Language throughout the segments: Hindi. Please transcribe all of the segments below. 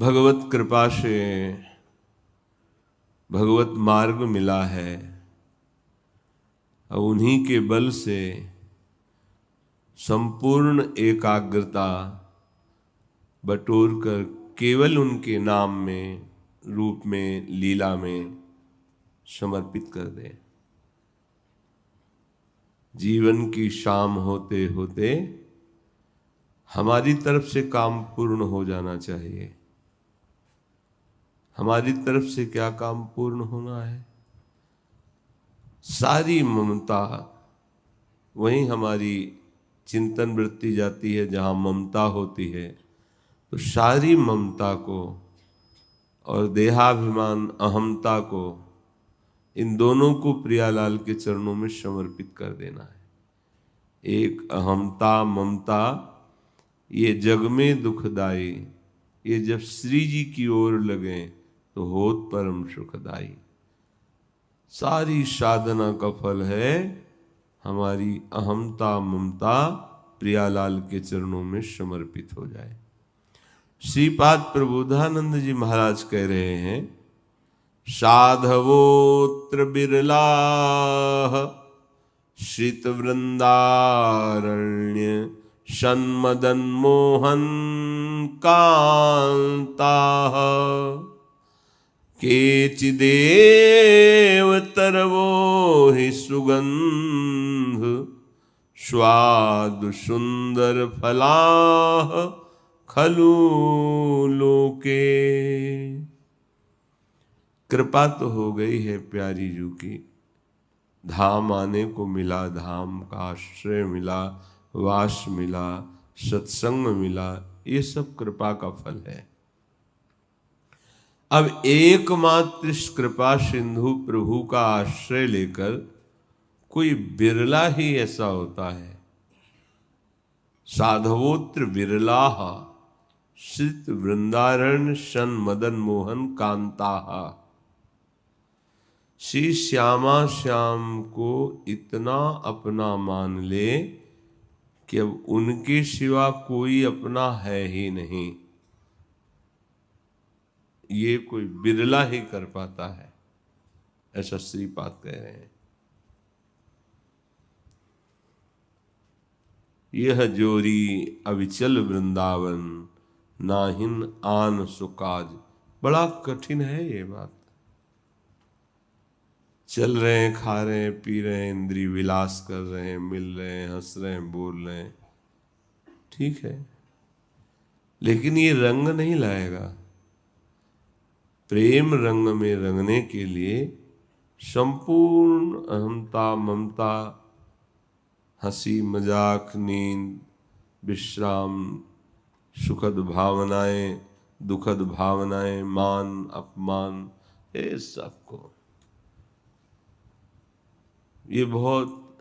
भगवत कृपा से भगवत मार्ग मिला है और उन्हीं के बल से संपूर्ण एकाग्रता बटोर कर केवल उनके नाम में, रूप में, लीला में समर्पित कर दें। जीवन की शाम होते होते हमारी तरफ से काम पूर्ण हो जाना चाहिए। हमारी तरफ से क्या काम पूर्ण होना है? सारी ममता, वहीं हमारी चिंतन वृत्ति जाती है जहाँ ममता होती है, तो सारी ममता को और देहाभिमान अहमता को, इन दोनों को प्रियालाल के चरणों में समर्पित कर देना है। एक अहमता ममता ये जग में दुखदाई, ये जब श्री जी की ओर लगे तो होत परम सुखदाई। सारी साधना का फल है हमारी अहमता ममता प्रियालाल के चरणों में समर्पित हो जाए। श्रीपाद प्रबोधानंद जी महाराज कह रहे हैं, साधवोत्र बिरला श्रित वृंदारण्य सन्मदन मोहन कांता केचिदेव तरवो हि सुगंध स्वादु सुंदर फलाः खलु लोके। कृपा तो हो गई है प्यारी जू की, धाम आने को मिला, धाम का आश्रय मिला, वास मिला, सत्संग मिला, ये सब कृपा का फल है। अब एकमात्र इस कृपा सिंधु प्रभु का आश्रय लेकर कोई बिरला ही ऐसा होता है। साधवोत्र बिरलाः श्रित वृंदारण्य सन मदन मोहन कांताः। श्री श्यामा श्याम को इतना अपना मान ले कि अब उनके सिवा कोई अपना है ही नहीं। ये कोई बिरला ही कर पाता है, ऐसा श्रीपाद कह रहे हैं। यह जोरी अविचल वृंदावन नाहिन आन सुकाज। बड़ा कठिन है ये बात। चल रहे हैं, खा रहे हैं, पी रहे हैं, इंद्रिय विलास कर रहे हैं, मिल रहे हैं, हंस रहे हैं, बोल रहे हैं, ठीक है, लेकिन ये रंग नहीं लाएगा। प्रेम रंग में रंगने के लिए संपूर्ण अहमता ममता, हंसी मजाक, नींद, विश्राम, सुखद भावनाएं, दुखद भावनाएं, मान अपमान, ये सबको, ये बहुत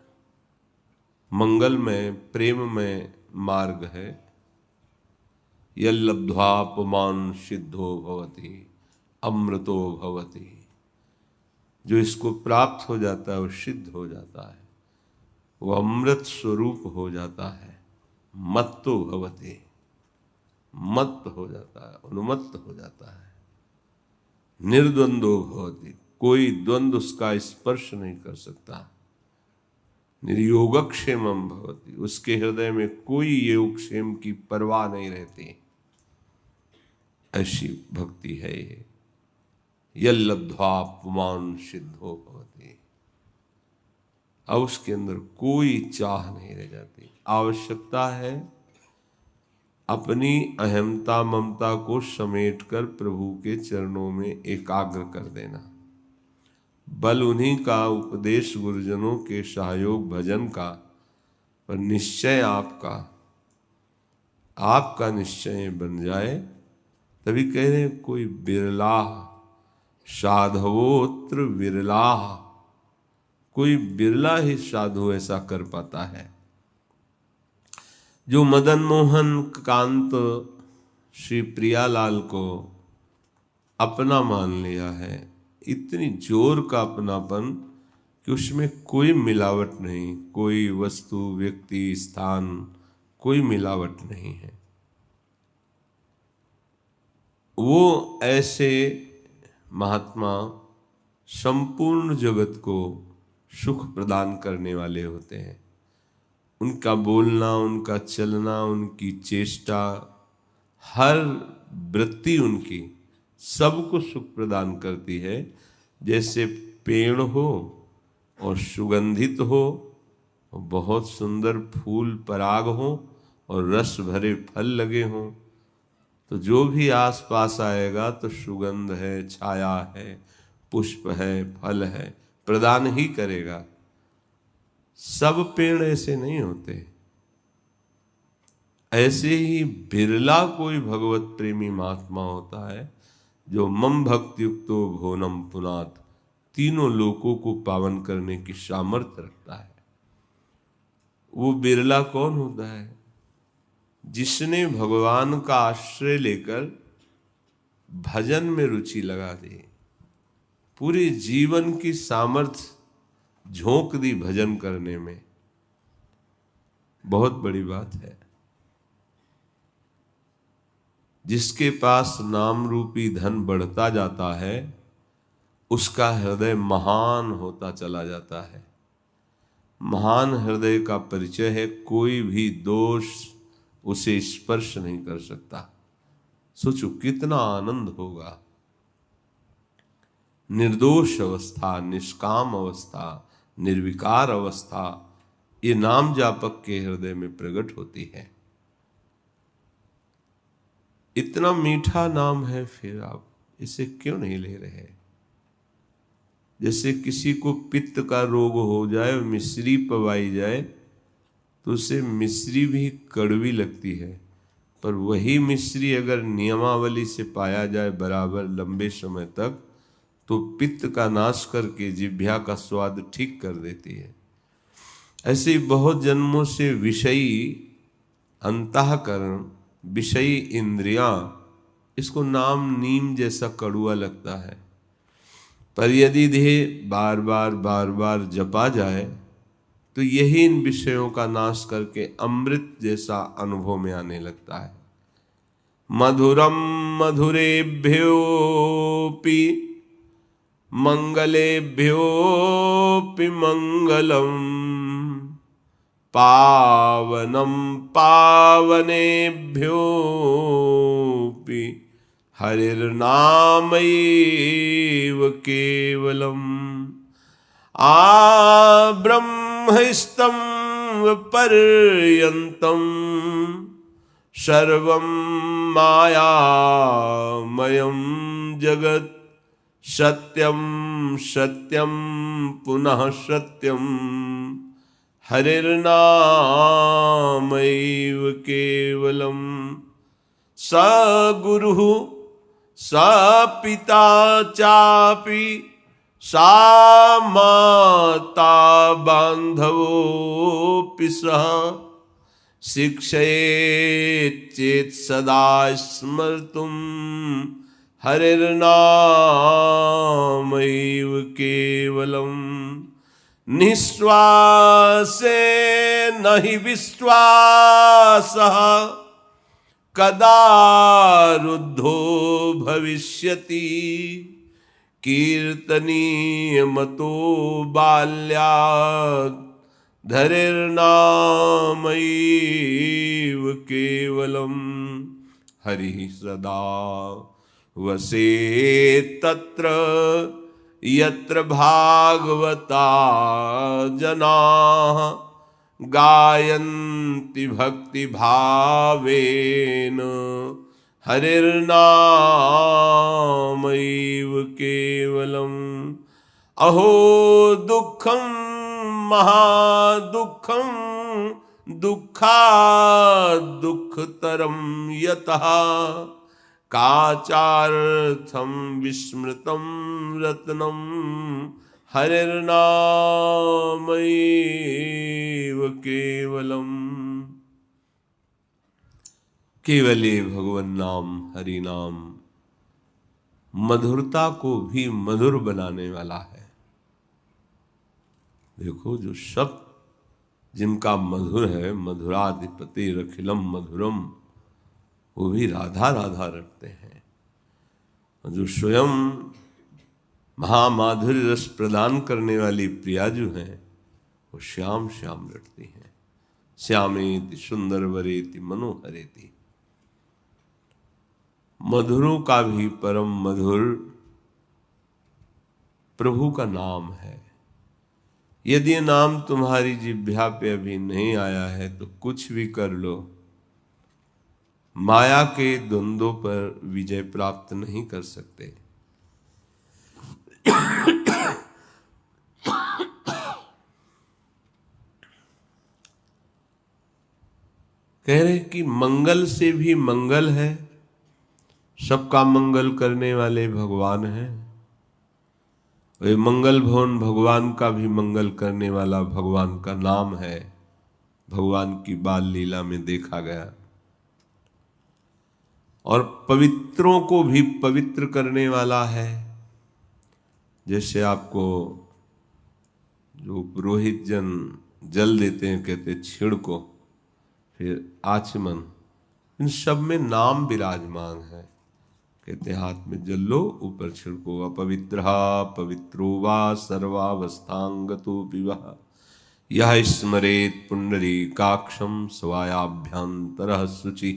मंगलमय प्रेममय मार्ग है। यल्लब्ध्वापमान सिद्धो भवति अमृतो भवति। जो इसको प्राप्त हो जाता है वो सिद्ध हो जाता है, वो अमृत स्वरूप हो जाता है। मत्तो भवति, मत्त हो जाता है, उन्मत्त हो जाता है। निर्द्वंदो भवति, कोई द्वंद्व उसका स्पर्श नहीं कर सकता। निर्योगक्षेमम भवति, उसके हृदय में कोई योगक्षेम की परवाह नहीं रहती। ऐसी भक्ति है ये। यल्लब्ध्वा पुमान सिद्धो भवति। अब उसके अंदर कोई चाह नहीं रह जाती। आवश्यकता है अपनी अहमता ममता को समेटकर प्रभु के चरणों में एकाग्र कर देना। बल उन्हीं का, उपदेश गुरुजनों के सहयोग भजन का, पर निश्चय आपका निश्चय बन जाए। तभी कह रहे हैं कोई बिरला, साधवोत्र बिरला, कोई बिरला ही साधु ऐसा कर पाता है जो मदन मोहन कांत श्री प्रियालाल को अपना मान लिया है। इतनी जोर का अपनापन कि उसमें कोई मिलावट नहीं, कोई वस्तु, व्यक्ति, स्थान, कोई मिलावट नहीं है। वो ऐसे महात्मा संपूर्ण जगत को सुख प्रदान करने वाले होते हैं। उनका बोलना, उनका चलना, उनकी चेष्टा, हर वृत्ति उनकी सबको सुख प्रदान करती है। जैसे पेड़ हो और सुगंधित हो, बहुत सुंदर फूल पराग हो और रस भरे फल लगे हों, तो जो भी आस पास आएगा तो सुगंध है, छाया है, पुष्प है, फल है, प्रदान ही करेगा। सब पेड़ ऐसे नहीं होते। ऐसे ही बिरला कोई भगवत प्रेमी महात्मा होता है जो मम भक्ति युक्तो भोनम पुनात, तीनों लोकों को पावन करने की सामर्थ्य रखता है। वो बिरला कौन होता है? जिसने भगवान का आश्रय लेकर भजन में रुचि लगा दी, पूरे जीवन की सामर्थ्य झोंक दी भजन करने में। बहुत बड़ी बात है। जिसके पास नाम रूपी धन बढ़ता जाता है, उसका हृदय महान होता चला जाता है। महान हृदय का परिचय है कोई भी दोष उसे स्पर्श नहीं कर सकता। सोचो कितना आनंद होगा। निर्दोष अवस्था, निष्काम अवस्था, निर्विकार अवस्था, ये नाम जापक के हृदय में प्रकट होती है। इतना मीठा नाम है, फिर आप इसे क्यों नहीं ले रहे? जैसे किसी को पित्त का रोग हो जाए, मिश्री पवाई जाए तो उसे मिश्री भी कड़वी लगती है, पर वही मिश्री अगर नियमावली से पाया जाए बराबर लंबे समय तक, तो पित्त का नाश करके जिह्वा का स्वाद ठीक कर देती है। ऐसे बहुत जन्मों से विषयी अंतःकरण, विषयी इंद्रियां, इसको नाम नीम जैसा कड़ुआ लगता है, पर यदि देह बार बार जपा जाए तो यही इन विषयों का नाश करके अमृत जैसा अनुभव में आने लगता है। मधुरम मधुरेभ्योऽपि मंगलेभ्योऽपि मंगलम, पावनम पावनेभ्योऽपि हरिर्नामैव केवलम। ब्रह्मस्तं पर्यन्तं सर्वं मायामयं जगत्, सत्यं सत्यं पुनः सत्यं हरिर्नामैव केवलम। स गुरुः स पिता चापि सा माता बान्धवोऽपि सः, शिक्षयेत् चेत् सदा स्मर्तुं हरिर्नामैव केवलम्। निःश्वासेन हि विश्वासः कदा रुद्धो भविष्यति, कीर्तनीयमतो बाल्यात् धरिर्नामैव केवलम्। हरिः सदा वसेत् तत्र यत्र भागवता जनाः, गायन्ति भक्ति भावेन हरिर्नामैव केवलम्। अहो दुःखं महादुःखं दुःखात् दुःखतरं यतः, काचार्थं विस्मृतं रत्नं हरिर्नामैव केवलम्। केवले भगवन नाम हरि नाम मधुरता को भी मधुर बनाने वाला है। देखो जो शब्द जिनका मधुर है, मधुराधिपति रखिलम मधुरम, वो भी राधा राधा रखते हैं। जो स्वयं महामाधुर्य रस प्रदान करने वाली प्रिया जो हैं वो श्याम श्याम रटती हैं। श्यामेति सुंदर वरेति मनोहरेति। मधुरों का भी परम मधुर प्रभु का नाम है। यदि ये नाम तुम्हारी जिह्वा पे अभी नहीं आया है तो कुछ भी कर लो, माया के द्वंद्वों पर विजय प्राप्त नहीं कर सकते। कह रहे कि मंगल से भी मंगल है, सबका मंगल करने वाले भगवान हैं। वे मंगल भवन भगवान का भी मंगल करने वाला भगवान का नाम है, भगवान की बाल लीला में देखा गया। और पवित्रों को भी पवित्र करने वाला है। जैसे आपको जो पुरोहित जन जल देते हैं, कहते छिड़को, फिर आचमन, इन सब में नाम विराजमान है। कहते हाथ में जल लो, ऊपर छिड़को। अपवित्रहा पवित्रो वा सर्वावस्थांगतो विवाह यह स्मरेत पुंडरीकाक्षम स्वायाभ्यंतरः शुचि।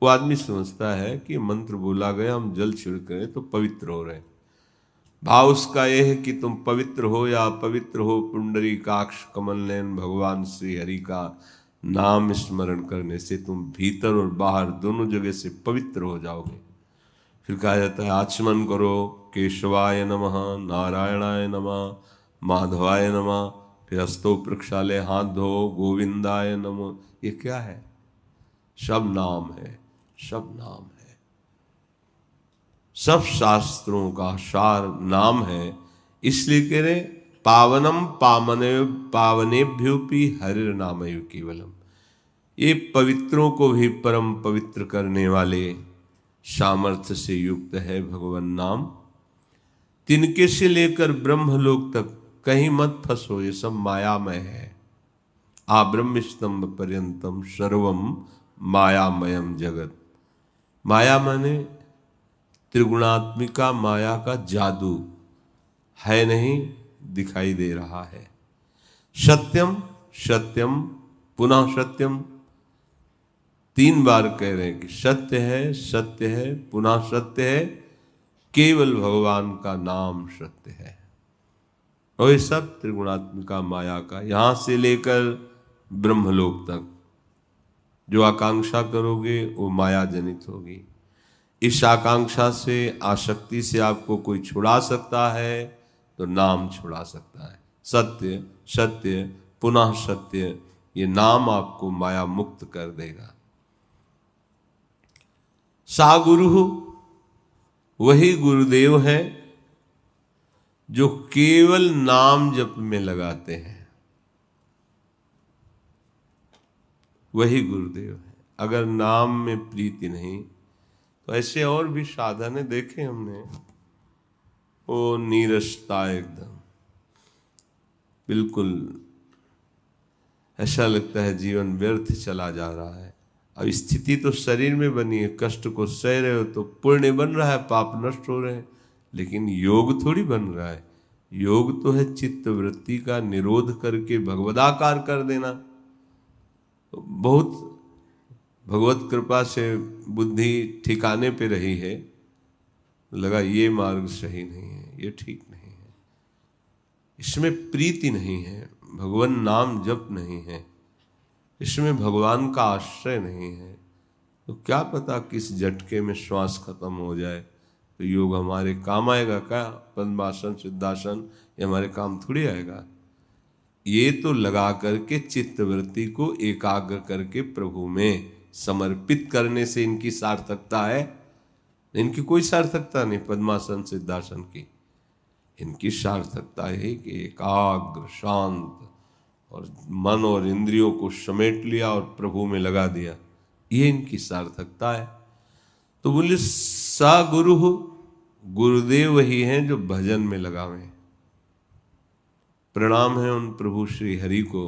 वो आदमी समझता है कि मंत्र बोला गया, हम जल छिड़क रहे तो पवित्र हो रहे। भाव उसका यह है कि तुम पवित्र हो या अपवित्र हो, पुंडरीकाक्ष कमल नयन भगवान श्री हरि का नाम स्मरण करने से तुम भीतर और बाहर दोनों जगह से पवित्र हो जाओगे। फिर कहा जाता है आचमन करो, केशवाय नमः, नारायणाय नमः, माधवाय नमः, फिर हस्तो प्रक्षालय, हाथ धो, गोविंदाय नमः। ये क्या है? सब नाम है, सब नाम है। सब शास्त्रों का सार नाम है। इसलिए कह रहे पावनम पावनेभ्योपि हरिर नामयो केवलम। ये पवित्रों को भी परम पवित्र करने वाले सामर्थ्य से युक्त है भगवान नाम। तिनके से लेकर ब्रह्मलोक तक कहीं मत फंसो, ये सब मायामय है। आ ब्रह्म स्तंभ पर्यंतम सर्वम मायामयम जगत। माया माने त्रिगुणात्मिका माया का जादू है, नहीं दिखाई दे रहा है। सत्यम सत्यम पुनः सत्यम, 3 बार कह रहे हैं कि सत्य है पुनः सत्य है, केवल भगवान का नाम सत्य है। और ये सब त्रिगुणात्मिका माया का, यहां से लेकर ब्रह्मलोक तक जो आकांक्षा करोगे वो माया जनित होगी। इस आकांक्षा से, आसक्ति से आपको कोई छुड़ा सकता है तो नाम छुड़ा सकता है। सत्य सत्य पुनः सत्य, ये नाम आपको माया मुक्त कर देगा। सा गुरु, वही गुरुदेव है जो केवल नाम जप में लगाते हैं, वही गुरुदेव है। अगर नाम में प्रीति नहीं तो ऐसे और भी साधन है, देखे हमने, वो नीरसता, एकदम बिल्कुल ऐसा लगता है जीवन व्यर्थ चला जा रहा है। अब स्थिति तो शरीर में बनी है, कष्ट को सह रहे हो तो पुण्य बन रहा है, पाप नष्ट हो रहे हैं, लेकिन योग थोड़ी बन रहा है। योग तो है चित्त वृत्ति का निरोध करके भगवदाकार कर देना। तो बहुत भगवत कृपा से बुद्धि ठिकाने पे रही है, लगा ये मार्ग सही नहीं है, ये ठीक नहीं है, इसमें प्रीति नहीं है, भगवान नाम जप नहीं है, इसमें भगवान का आश्रय नहीं है, तो क्या पता किस झटके में श्वास खत्म हो जाए तो योग हमारे काम आएगा क्या? पद्मासन सिद्धासन ये हमारे काम थोड़ी आएगा। ये तो लगा करके चित्तवृत्ति को एकाग्र करके प्रभु में समर्पित करने से इनकी सार्थकता है। इनकी कोई सार्थकता नहीं पद्मासन सिद्धासन की। इनकी सार्थकता है कि एकाग्र शांत और मन और इंद्रियों को समेट लिया और प्रभु में लगा दिया, ये इनकी सार्थकता है। तो बोले सा गुरु, गुरुदेव वही हैं जो भजन में लगावे। प्रणाम है उन प्रभु श्री हरि को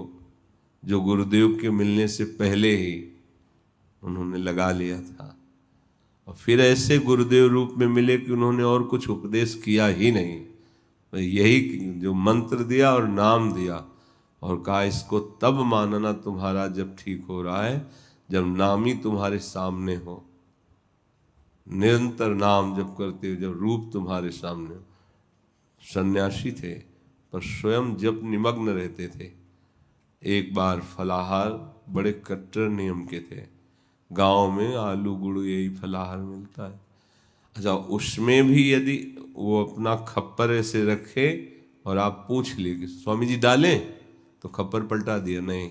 जो गुरुदेव के मिलने से पहले ही उन्होंने लगा लिया था। और फिर ऐसे गुरुदेव रूप में मिले कि उन्होंने और कुछ उपदेश किया ही नहीं, यही जो मंत्र दिया और नाम दिया और कहा इसको तब मानना तुम्हारा जब ठीक हो रहा है जब नाम ही तुम्हारे सामने हो, निरंतर नाम जब करते हो, जब रूप तुम्हारे सामने हो। सन्यासी थे पर स्वयं जब निमग्न रहते थे। एक बार फलाहार बड़े कट्टर नियम के थे, गांव में आलू गुड़ यही फलाहार मिलता है। अच्छा, उसमें भी यदि वो अपना खप्पर ऐसे रखे और आप पूछ लिए कि स्वामी जी डालें, तो खप्पर पलटा दिया, नहीं।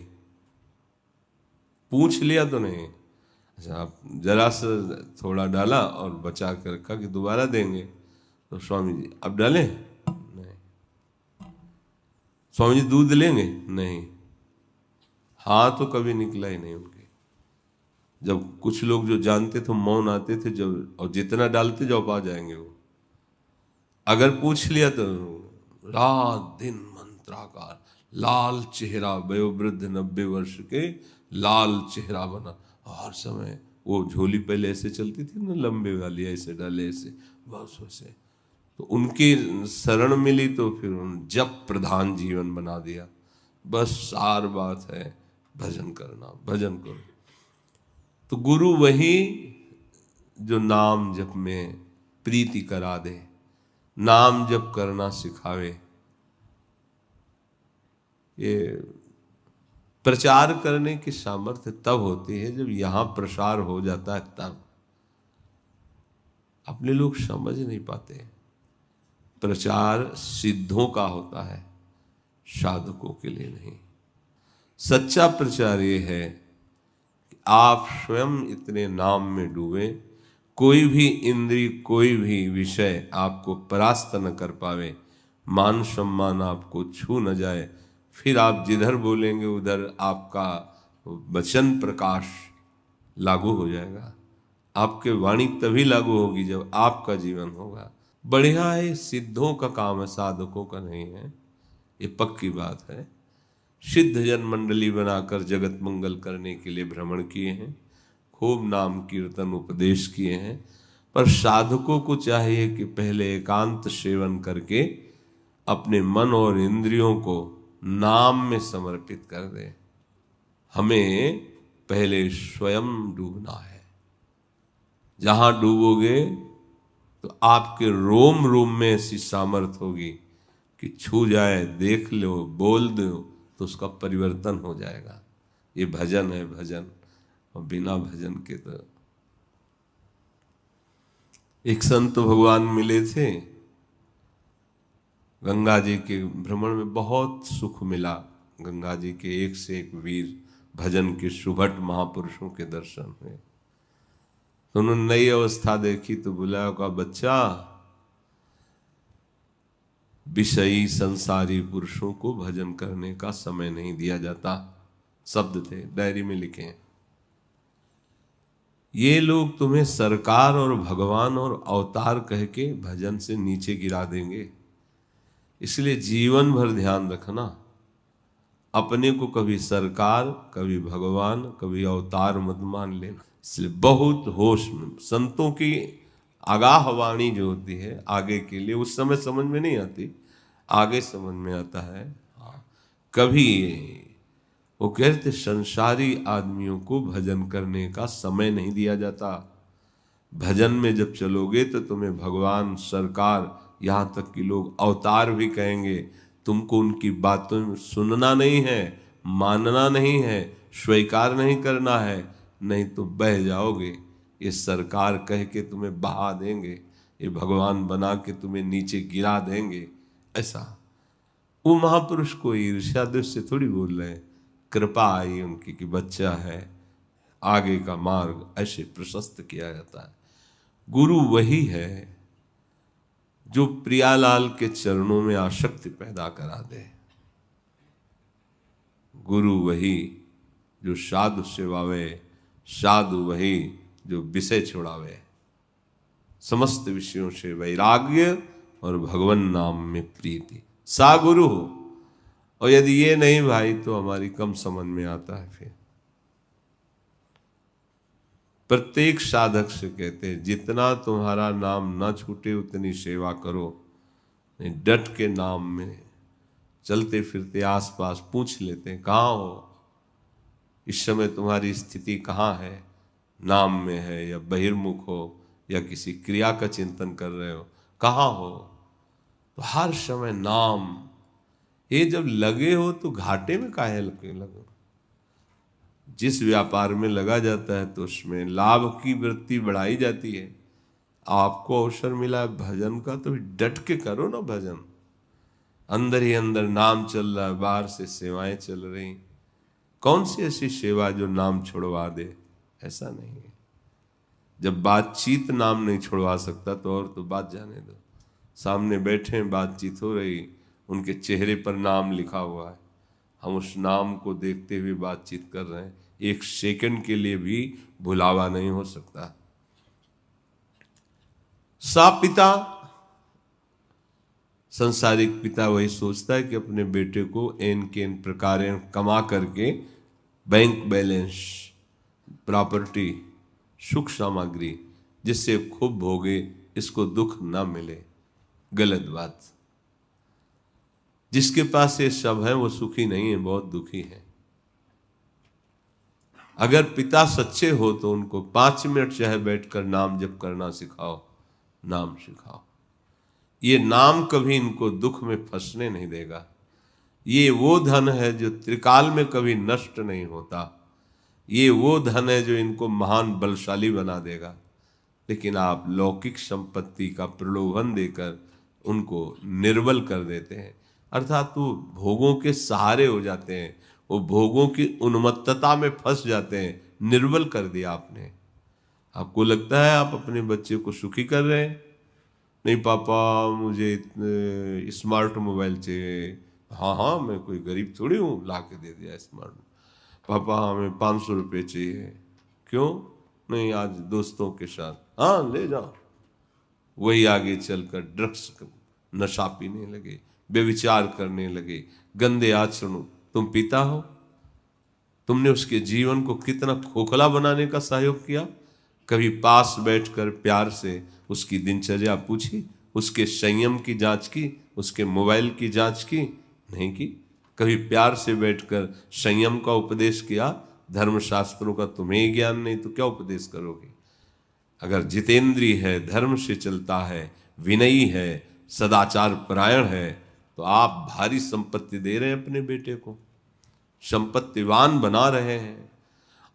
पूछ लिया तो नहीं। अच्छा, आप जरा सा थोड़ा डाला और बचा कर रखा कि दोबारा देंगे, तो स्वामी जी अब डालें, नहीं। स्वामी जी दूध लेंगे, नहीं। हाँ तो कभी निकला ही नहीं उनके। जब कुछ लोग जो जानते थे मौन आते थे, जब और जितना डालते जाओ पा जाएंगे वो। अगर पूछ लिया तो रात दिन मंत्राकार, लाल चेहरा, वयोवृद्ध 90 वर्ष के, लाल चेहरा बना। हर समय वो झोली पहले ऐसे चलती थी ना, लंबे वाली, ऐसे डाले ऐसे, बस वैसे। तो उनकी शरण मिली तो फिर उन जप प्रधान जीवन बना दिया। बस सार बात है भजन करना, भजन करो। तो गुरु वही जो नाम जप में प्रीति करा दे, नाम जप करना सिखावे। ये प्रचार करने की सामर्थ्य तब होती है जब यहां प्रसार हो जाता है, तब। अपने लोग समझ नहीं पाते। प्रचार सिद्धों का होता है, साधकों के लिए नहीं। सच्चा प्रचार ये है कि आप स्वयं इतने नाम में डूबे, कोई भी इंद्रिय, कोई भी विषय आपको परास्त न कर पावे, मान सम्मान आपको छू न जाए। फिर आप जिधर बोलेंगे उधर आपका वचन प्रकाश लागू हो जाएगा। आपके वाणी तभी लागू होगी जब आपका जीवन होगा। बढ़िया है, सिद्धों का काम है, साधकों का नहीं है, ये पक्की बात है। सिद्ध जन मंडली बनाकर जगत मंगल करने के लिए भ्रमण किए हैं, खूब नाम कीर्तन उपदेश किए हैं, पर साधकों को चाहिए कि पहले एकांत सेवन करके अपने मन और इंद्रियों को नाम में समर्पित कर दे। हमें पहले स्वयं डूबना है। जहां डूबोगे तो आपके रोम रोम में ऐसी सामर्थ होगी कि छू जाए, देख लो, बोल दो तो उसका परिवर्तन हो जाएगा। ये भजन है, भजन। और बिना भजन के तो एक संत भगवान मिले थे, गंगा जी के भ्रमण में बहुत सुख मिला। गंगा जी के एक से एक वीर भजन के सुभट महापुरुषों के दर्शन हुए। तो उन्होंने नई अवस्था देखी तो बुलाया, का बच्चा, विषयी संसारी पुरुषों को भजन करने का समय नहीं दिया जाता। शब्द थे, डायरी में लिखे हैं। ये लोग तुम्हें सरकार और भगवान और अवतार कह के भजन से नीचे गिरा देंगे, इसलिए जीवन भर ध्यान रखना। अपने को कभी सरकार, कभी भगवान, कभी अवतार मत मान लेना। इसलिए बहुत होश में। संतों की आगाह वाणी जो होती है आगे के लिए, उस समय समझ में नहीं आती, आगे समझ में आता है। हाँ, कभी वो कहते संसारी आदमियों को भजन करने का समय नहीं दिया जाता। भजन में जब चलोगे तो तुम्हें भगवान, सरकार, यहाँ तक कि लोग अवतार भी कहेंगे। तुमको उनकी बातों सुनना नहीं है, मानना नहीं है, स्वीकार नहीं करना है, नहीं तो बह जाओगे। ये सरकार कह के तुम्हें बहा देंगे, ये भगवान बना के तुम्हें नीचे गिरा देंगे। ऐसा वो महापुरुष को ईर्ष्या दृष्टि से थोड़ी बोल रहे हैं, कृपा आई उनकी कि बच्चा है, आगे का मार्ग ऐसे प्रशस्त किया जाता है। गुरु वही है जो प्रियालाल के चरणों में आसक्ति पैदा करा दे। गुरु वही जो साधु सेवावे, साधु वही जो विषय छुड़ावे। समस्त विषयों से वैराग्य और भगवान नाम में प्रीति, सा गुरु हो। और यदि ये नहीं भाई तो हमारी कम समझ में आता है। फिर प्रत्येक साधक से कहते हैं जितना तुम्हारा नाम ना छूटे उतनी सेवा करो। नहीं, डट के नाम में चलते फिरते आसपास पूछ लेते हैं कहाँ हो, इस समय तुम्हारी स्थिति कहाँ है, नाम में है या बहिर्मुख हो या किसी क्रिया का चिंतन कर रहे हो, कहाँ हो। तो हर समय नाम, ये जब लगे हो तो घाटे में काहे लगो। जिस व्यापार में लगा जाता है तो उसमें लाभ की वृत्ति बढ़ाई जाती है। आपको अवसर मिला है भजन का तो डट के करो ना भजन। अंदर ही अंदर नाम चल रहा है, बाहर से सेवाएं चल रही, कौन सी ऐसी सेवा जो नाम छुड़वा दे? ऐसा नहीं है। जब बातचीत नाम नहीं छुड़वा सकता तो और तो बात जाने दो। सामने बैठे हैं, बातचीत हो रही, उनके चेहरे पर नाम लिखा हुआ है, हम उस नाम को देखते हुए बातचीत कर रहे हैं, एक सेकंड के लिए भी भुलावा नहीं हो सकता। सा पिता, संसारिक पिता वही सोचता है कि अपने बेटे को एन के एन प्रकार कमा करके बैंक बैलेंस, प्रॉपर्टी, सुख सामग्री, जिससे खूब भोगे, इसको दुख ना मिले। गलत बात। जिसके पास ये सब है वो सुखी नहीं है, बहुत दुखी है। अगर पिता सच्चे हो तो उनको 5 मिनट चाहे बैठकर नाम जप करना सिखाओ, नाम सिखाओ। ये नाम कभी इनको दुख में फंसने नहीं देगा। ये वो धन है जो त्रिकाल में कभी नष्ट नहीं होता। ये वो धन है जो इनको महान बलशाली बना देगा। लेकिन आप लौकिक संपत्ति का प्रलोभन देकर उनको निर्बल कर देते हैं, अर्थात वो भोगों के सहारे हो जाते हैं, वो भोगों की उन्मत्तता में फंस जाते हैं। निर्बल कर दिया आपने। आपको लगता है आप अपने बच्चे को सुखी कर रहे हैं। नहीं पापा मुझे स्मार्ट मोबाइल चाहिए। हाँ हाँ, मैं कोई गरीब थोड़ी हूँ, ला के दे दिया स्मार्ट। पापा हमें 500 रुपये चाहिए। क्यों? नहीं, आज दोस्तों के साथ। हाँ ले जाओ। वही आगे चलकर ड्रग्स नशा पीने लगे, व्यभिचार करने लगे, गंदे आचरण। तुम पिता हो, तुमने उसके जीवन को कितना खोखला बनाने का सहयोग किया। कभी पास बैठकर प्यार से उसकी दिनचर्या पूछी, उसके संयम की जांच की, उसके मोबाइल की जांच की? नहीं की। कभी प्यार से बैठकर संयम का उपदेश किया? धर्मशास्त्रों का तुम्हें ज्ञान नहीं तो क्या उपदेश करोगे? अगर जितेंद्रिय है, धर्म से चलता है, विनयी है, सदाचार परायण है, तो आप भारी संपत्ति दे रहे हैं अपने बेटे को, संपत्तिवान बना रहे हैं।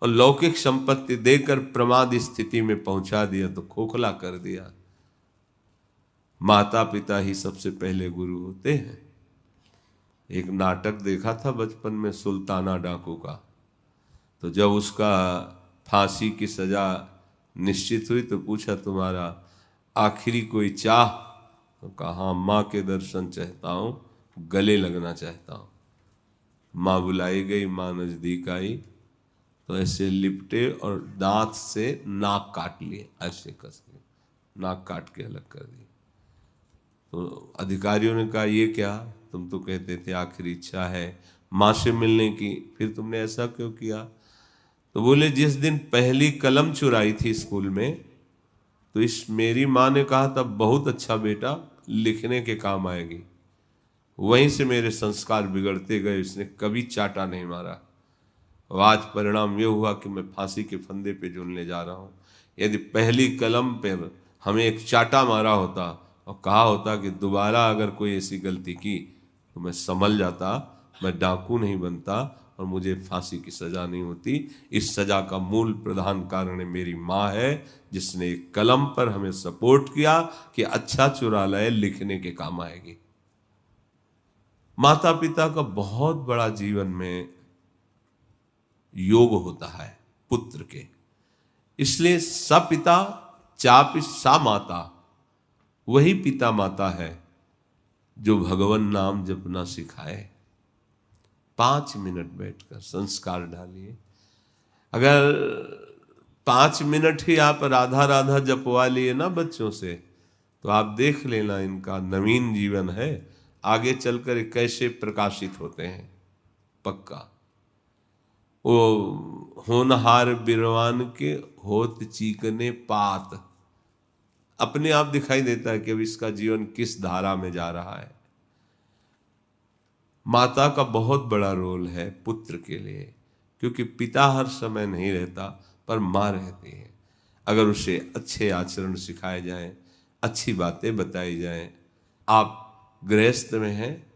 और लौकिक संपत्ति देकर प्रमाद स्थिति में पहुंचा दिया तो खोखला कर दिया। माता पिता ही सबसे पहले गुरु होते हैं। एक नाटक देखा था बचपन में, सुल्ताना डाकू का। तो जब उसका फांसी की सजा निश्चित हुई तो पूछा तुम्हारा आखिरी कोई चाह? तो कहा माँ के दर्शन चाहता हूँ, गले लगना चाहता हूँ। माँ बुलाई गई, माँ नजदीक आई तो ऐसे लिपटे और दांत से नाक काट लिए, ऐसे कस के नाक काट के अलग कर दी। तो अधिकारियों ने कहा ये क्या, तुम तो कहते थे आखिरी इच्छा है माँ से मिलने की, फिर तुमने ऐसा क्यों किया? तो बोले जिस दिन पहली कलम चुराई थी स्कूल में, तो इस मेरी माँ ने कहा था बहुत अच्छा बेटा, लिखने के काम आएगी। वहीं से मेरे संस्कार बिगड़ते गए, इसने कभी चाटा नहीं मारा। और आज परिणाम ये हुआ कि मैं फांसी के फंदे पे झूलने जा रहा हूँ। यदि पहली कलम पर हमें एक चाटा मारा होता और कहा होता कि दोबारा अगर कोई ऐसी गलती की तो मैं संभल जाता, मैं डाकू नहीं बनता और मुझे फांसी की सजा नहीं होती। इस सजा का मूल प्रधान कारण मेरी माँ है, जिसने एक कलम पर हमें सपोर्ट किया कि अच्छा चुरा लाए, लिखने के काम आएगी। माता पिता का बहुत बड़ा जीवन में योग होता है पुत्र के। इसलिए स पिता चापि सा माता, वही पिता माता है जो भगवान नाम जपना सिखाए। 5 मिनट बैठकर संस्कार डालिए। अगर 5 मिनट ही आप राधा राधा जपवा लिए ना बच्चों से, तो आप देख लेना इनका नवीन जीवन है, आगे चलकर कैसे प्रकाशित होते हैं। पक्का वो होनहार बिरवान के होत चीकने पात, अपने आप दिखाई देता है कि अब इसका जीवन किस धारा में जा रहा है। माता का बहुत बड़ा रोल है पुत्र के लिए, क्योंकि पिता हर समय नहीं रहता पर माँ रहती है। अगर उसे अच्छे आचरण सिखाए जाएं, अच्छी बातें बताई जाएं। आप गृहस्थ में हैं,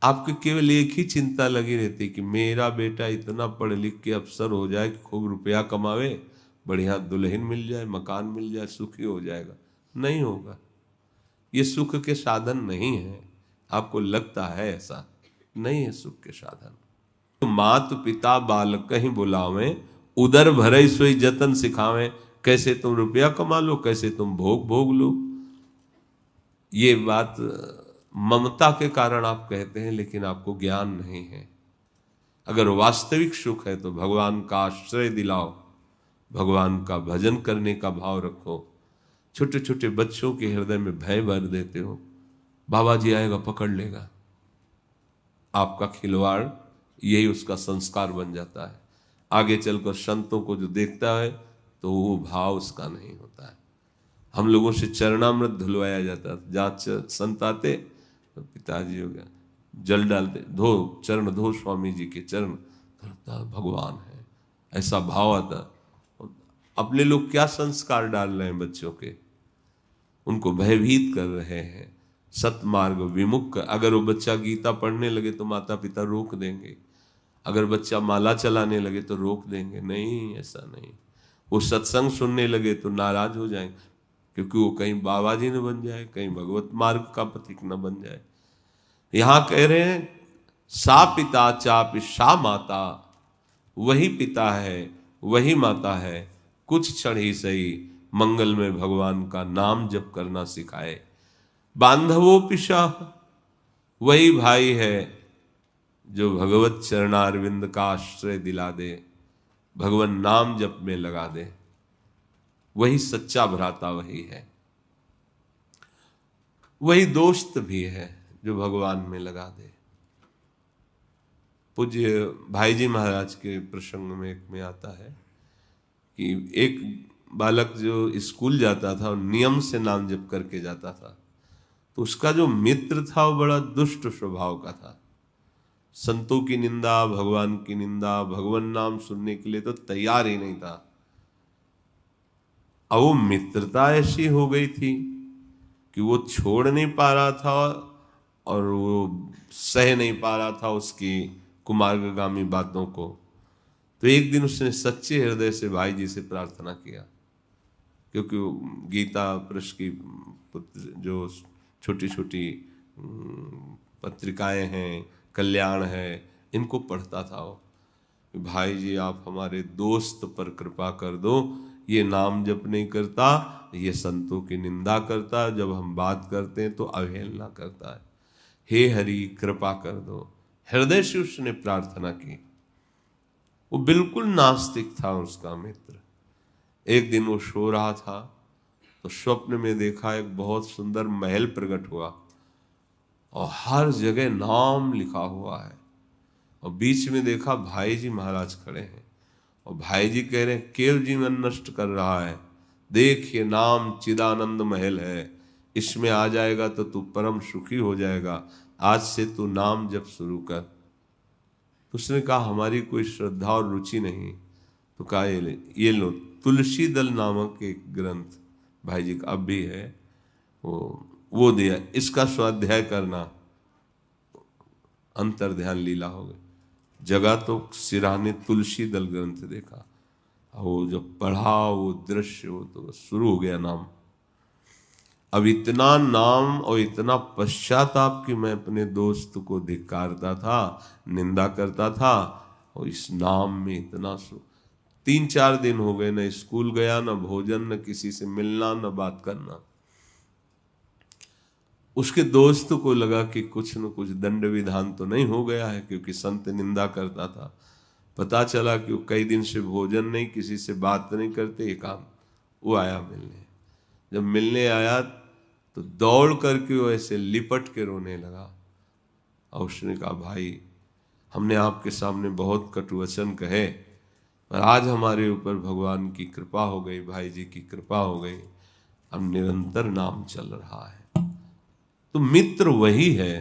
आपको केवल एक ही चिंता लगी रहती कि मेरा बेटा इतना पढ़ लिख के अफसर हो जाए कि खूब रुपया कमावे, बढ़िया दुल्हन मिल जाए, मकान मिल जाए, सुखी हो जाएगा। नहीं होगा, ये सुख के साधन नहीं है। आपको लगता है ऐसा, नहीं है सुख के साधन। तो मात पिता बालक ही बुलावें, उदर भरे सोई जतन सिखावें। कैसे तुम रुपया कमा लो, कैसे तुम भोग भोग लो। ये बात ममता के कारण आप कहते हैं, लेकिन आपको ज्ञान नहीं है। अगर वास्तविक सुख है तो भगवान का आश्रय दिलाओ, भगवान का भजन करने का भाव रखो। छोटे छोटे बच्चों के हृदय में भय भर देते हो, बाबा जी आएगा पकड़ लेगा। आपका खिलवाड़ यही उसका संस्कार बन जाता है। आगे चलकर संतों को जो देखता है तो वो भाव उसका नहीं होता है। हम लोगों से चरणामृत धुलवाया जाता था। जहाँ संत आते तो पिताजी हो गया, जल डालते, धो चरण, धो स्वामी जी के चरण, तो भगवान है, ऐसा भाव आता। अपने लोग क्या संस्कार डाल रहे हैं बच्चों के, उनको भयभीत कर रहे हैं, सतमार्ग विमुख। अगर वो बच्चा गीता पढ़ने लगे तो माता पिता रोक देंगे, अगर बच्चा माला चलाने लगे तो रोक देंगे। नहीं, ऐसा नहीं। वो सत्संग सुनने लगे तो नाराज हो जाएंगे, क्योंकि वो कहीं बाबा जी न बन जाए, कहीं भगवत मार्ग का पथिक न बन जाए। यहां कह रहे हैं सा पिता चाप सा माता, वही पिता है वही माता है, कुछ क्षण ही सही मंगल में भगवान का नाम जप करना सिखाए। बांधवो पिशा, वही भाई है जो भगवत चरणारविंद का आश्रय दिला दे, भगवान नाम जप में लगा दे। वही सच्चा भ्राता वही है। वही दोस्त भी है जो भगवान में लगा दे। पूज्य भाई जी महाराज के प्रसंग में एक में आता है कि एक बालक जो स्कूल जाता था और नियम से नाम जप करके जाता था, तो उसका जो मित्र था वो बड़ा दुष्ट स्वभाव का था। संतों की निंदा, भगवान की निंदा, भगवान नाम सुनने के लिए तो तैयार ही नहीं था। अब वो मित्रता ऐसी हो गई थी कि वो छोड़ नहीं पा रहा था और वो सह नहीं पा रहा था उसकी कुमार्गगामी बातों को। तो एक दिन उसने सच्चे हृदय से भाई जी से प्रार्थना किया, क्योंकि वो गीता प्रेस की जो छोटी छोटी पत्रिकाएं हैं, कल्याण है, इनको पढ़ता था वो। भाई जी आप हमारे दोस्त पर कृपा कर दो, ये नाम जप नहीं करता, ये संतों की निंदा करता, जब हम बात करते हैं तो अवहेलना करता है, हे हरि कृपा कर दो। हृदय से उसने प्रार्थना की। वो बिल्कुल नास्तिक था उसका मित्र। एक दिन वो सो रहा था तो स्वप्न में देखा एक बहुत सुंदर महल प्रकट हुआ और हर जगह नाम लिखा हुआ है, और बीच में देखा भाई जी महाराज खड़े हैं और भाई जी कह रहे हैं केव जीवन नष्ट कर रहा है, देख ये नाम चिदानंद महल है, इसमें आ जाएगा तो तू परम सुखी हो जाएगा, आज से तू नाम जप शुरू कर। उसने कहा हमारी कोई श्रद्धा और रुचि नहीं। तो कहा ये लो तुलसी दल नामक एक ग्रंथ भाई जी का अब भी है, वो दिया, इसका स्वाध्याय करना। अंतर ध्यान लीला हो गई। जगह तो सिराने तुलसी दल ग्रंथ देखा, वो जब पढ़ा वो दृश्य, वो तो शुरू हो गया नाम। अब इतना नाम और इतना पश्चाताप कि मैं अपने दोस्त को धिक्कारता था, निंदा करता था, और इस नाम में इतना 3-4 दिन हो गए, न स्कूल गया, न भोजन, न किसी से मिलना, न बात करना। उसके दोस्त को लगा कि कुछ न कुछ दंड विधान तो नहीं हो गया है, क्योंकि संत निंदा करता था। पता चला कि वो कई दिन से भोजन नहीं, किसी से बात नहीं करते, एक काम वो आया मिलने। जब मिलने आया तो दौड़ करके वो ऐसे लिपट के रोने लगा और उसने कहा भाई हमने आपके सामने बहुत कटु वचन कहे, पर आज हमारे ऊपर भगवान की कृपा हो गई, भाई जी की कृपा हो गई, हम निरंतर नाम चल रहा है। तो मित्र वही है,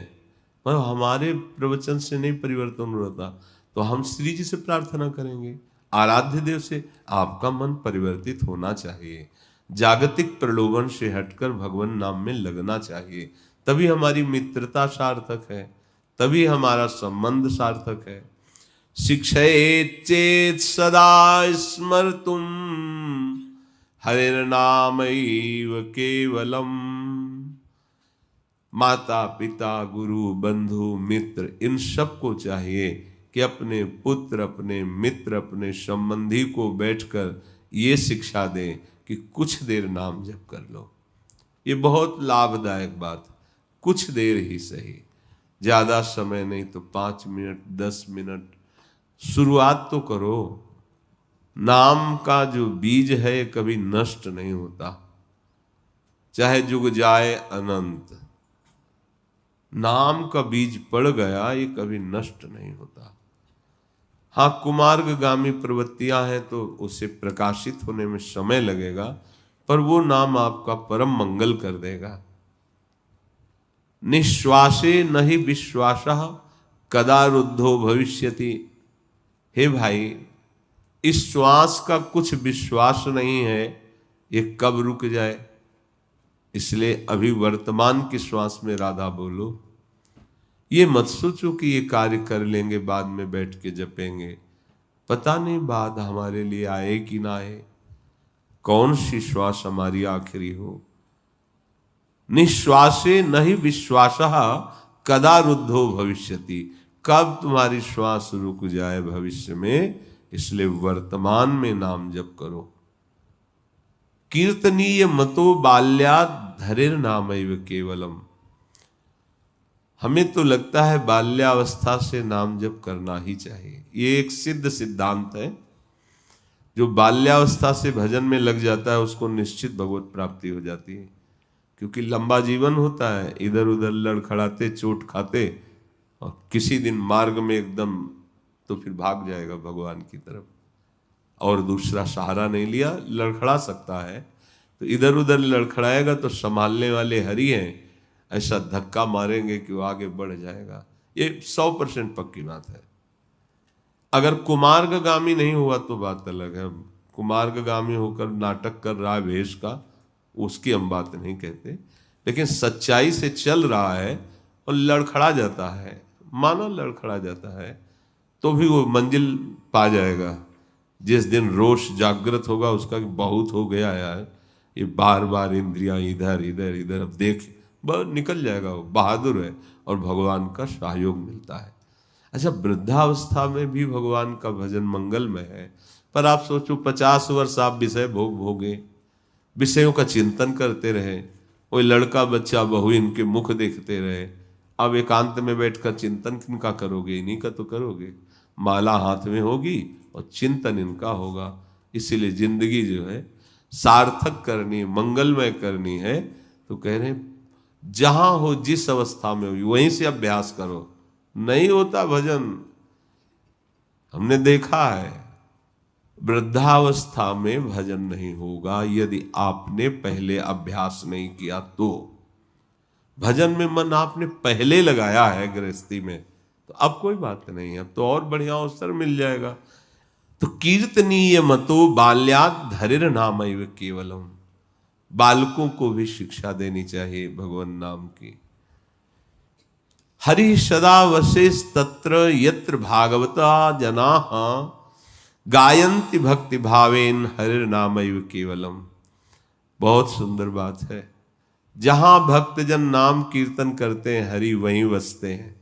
पर हमारे प्रवचन से नहीं परिवर्तन होता, तो हम श्री जी से प्रार्थना करेंगे, आराध्य देव से। आपका मन परिवर्तित होना चाहिए, जागतिक प्रलोभन से हटकर भगवान नाम में लगना चाहिए, तभी हमारी मित्रता सार्थक है, तभी हमारा संबंध सार्थक है। शिक्षयेत् चेत् सदा स्मर्तुं हरिर्नामैव केवलम्। माता पिता गुरु बंधु मित्र इन सबको चाहिए कि अपने पुत्र, अपने मित्र, अपने संबंधी को बैठकर ये शिक्षा दें कि कुछ देर नाम जप कर लो। ये बहुत लाभदायक बात, कुछ देर ही सही, ज्यादा समय नहीं तो 5 मिनट 10 मिनट शुरुआत तो करो। नाम का जो बीज है कभी नष्ट नहीं होता, चाहे जुग जाए अनंत, नाम का बीज पड़ गया ये कभी नष्ट नहीं होता। हाँ, कुमार्गगामी प्रवृत्तियां हैं तो उसे प्रकाशित होने में समय लगेगा, पर वो नाम आपका परम मंगल कर देगा। निश्वासे नहीं विश्वासः कदा रुद्धो भविष्यति। हे भाई, इस श्वास का कुछ विश्वास नहीं है, ये कब रुक जाए, इसलिए अभी वर्तमान की श्वास में राधा बोलो। ये मत सोचो कि ये कार्य कर लेंगे बाद में बैठ के जपेंगे, पता नहीं बाद हमारे लिए आए कि ना आए, कौन सी श्वास हमारी आखिरी हो। निश्वासे नहीं विश्वासः कदा रुद्धो भविष्यति, कब तुम्हारी श्वास रुक जाए भविष्य में, इसलिए वर्तमान में नाम जप करो। कीर्तनीय मतो बाल्यात् धरेर नामैव केवलम। हमें तो लगता है बाल्यावस्था से नाम जप करना ही चाहिए, ये एक सिद्ध सिद्धांत है। जो बाल्यावस्था से भजन में लग जाता है उसको निश्चित भगवत प्राप्ति हो जाती है, क्योंकि लंबा जीवन होता है, इधर उधर लड़खड़ाते चोट खाते, और किसी दिन मार्ग में एकदम तो फिर भाग जाएगा भगवान की तरफ, और दूसरा सहारा नहीं लिया, लड़खड़ा सकता है तो इधर उधर लड़खड़ाएगा तो संभालने वाले हरि हैं, ऐसा धक्का मारेंगे कि वो आगे बढ़ जाएगा। ये 100% पक्की बात है। अगर कुमार्गगामी नहीं हुआ तो बात अलग है, कुमार्गगामी होकर नाटक कर रहा है भेष का, उसकी हम बात नहीं कहते, लेकिन सच्चाई से चल रहा है और लड़खड़ा जाता है, मानो लड़खड़ा जाता है, तो भी वो मंजिल पा जाएगा। जिस दिन रोष जागृत होगा उसका बहुत हो गया यार, ये बार बार इंद्रियां इधर इधर इधर, अब देख बस निकल जाएगा, वो बहादुर है और भगवान का सहयोग मिलता है। अच्छा, वृद्धावस्था में भी भगवान का भजन मंगलमय है, पर आप सोचो 50 वर्ष आप विषय भोग भोगे, विषयों का चिंतन करते रहे, कोई लड़का बच्चा बहू इनके मुख देखते रहे, अब एकांत में बैठकर चिंतन किनका करोगे, इन्हीं का तो करोगे। माला हाथ में होगी और चिंतन इनका होगा। इसीलिए जिंदगी जो है सार्थक करनी, मंगलमय करनी है, तो कह रहे हैं जहां हो, जिस अवस्था में हो वहीं से अभ्यास करो। नहीं होता भजन, हमने देखा है वृद्धावस्था में भजन नहीं होगा यदि आपने पहले अभ्यास नहीं किया तो। भजन में मन आपने पहले लगाया है गृहस्थी में, तो अब कोई बात नहीं है, अब तो और बढ़िया अवसर मिल जाएगा। तो कीर्तनीय मतो बाल्यात् धरेर नामैव केवलम, बालकों को भी शिक्षा देनी चाहिए भगवान नाम की। हरि सदा वसेस् तत्र यत्र भागवता जनाः गायन्ति भक्ति भावेन हरिर नामैव केवलम। बहुत सुंदर बात है, जहां भक्तजन नाम कीर्तन करते हैं हरि वहीं वसते हैं।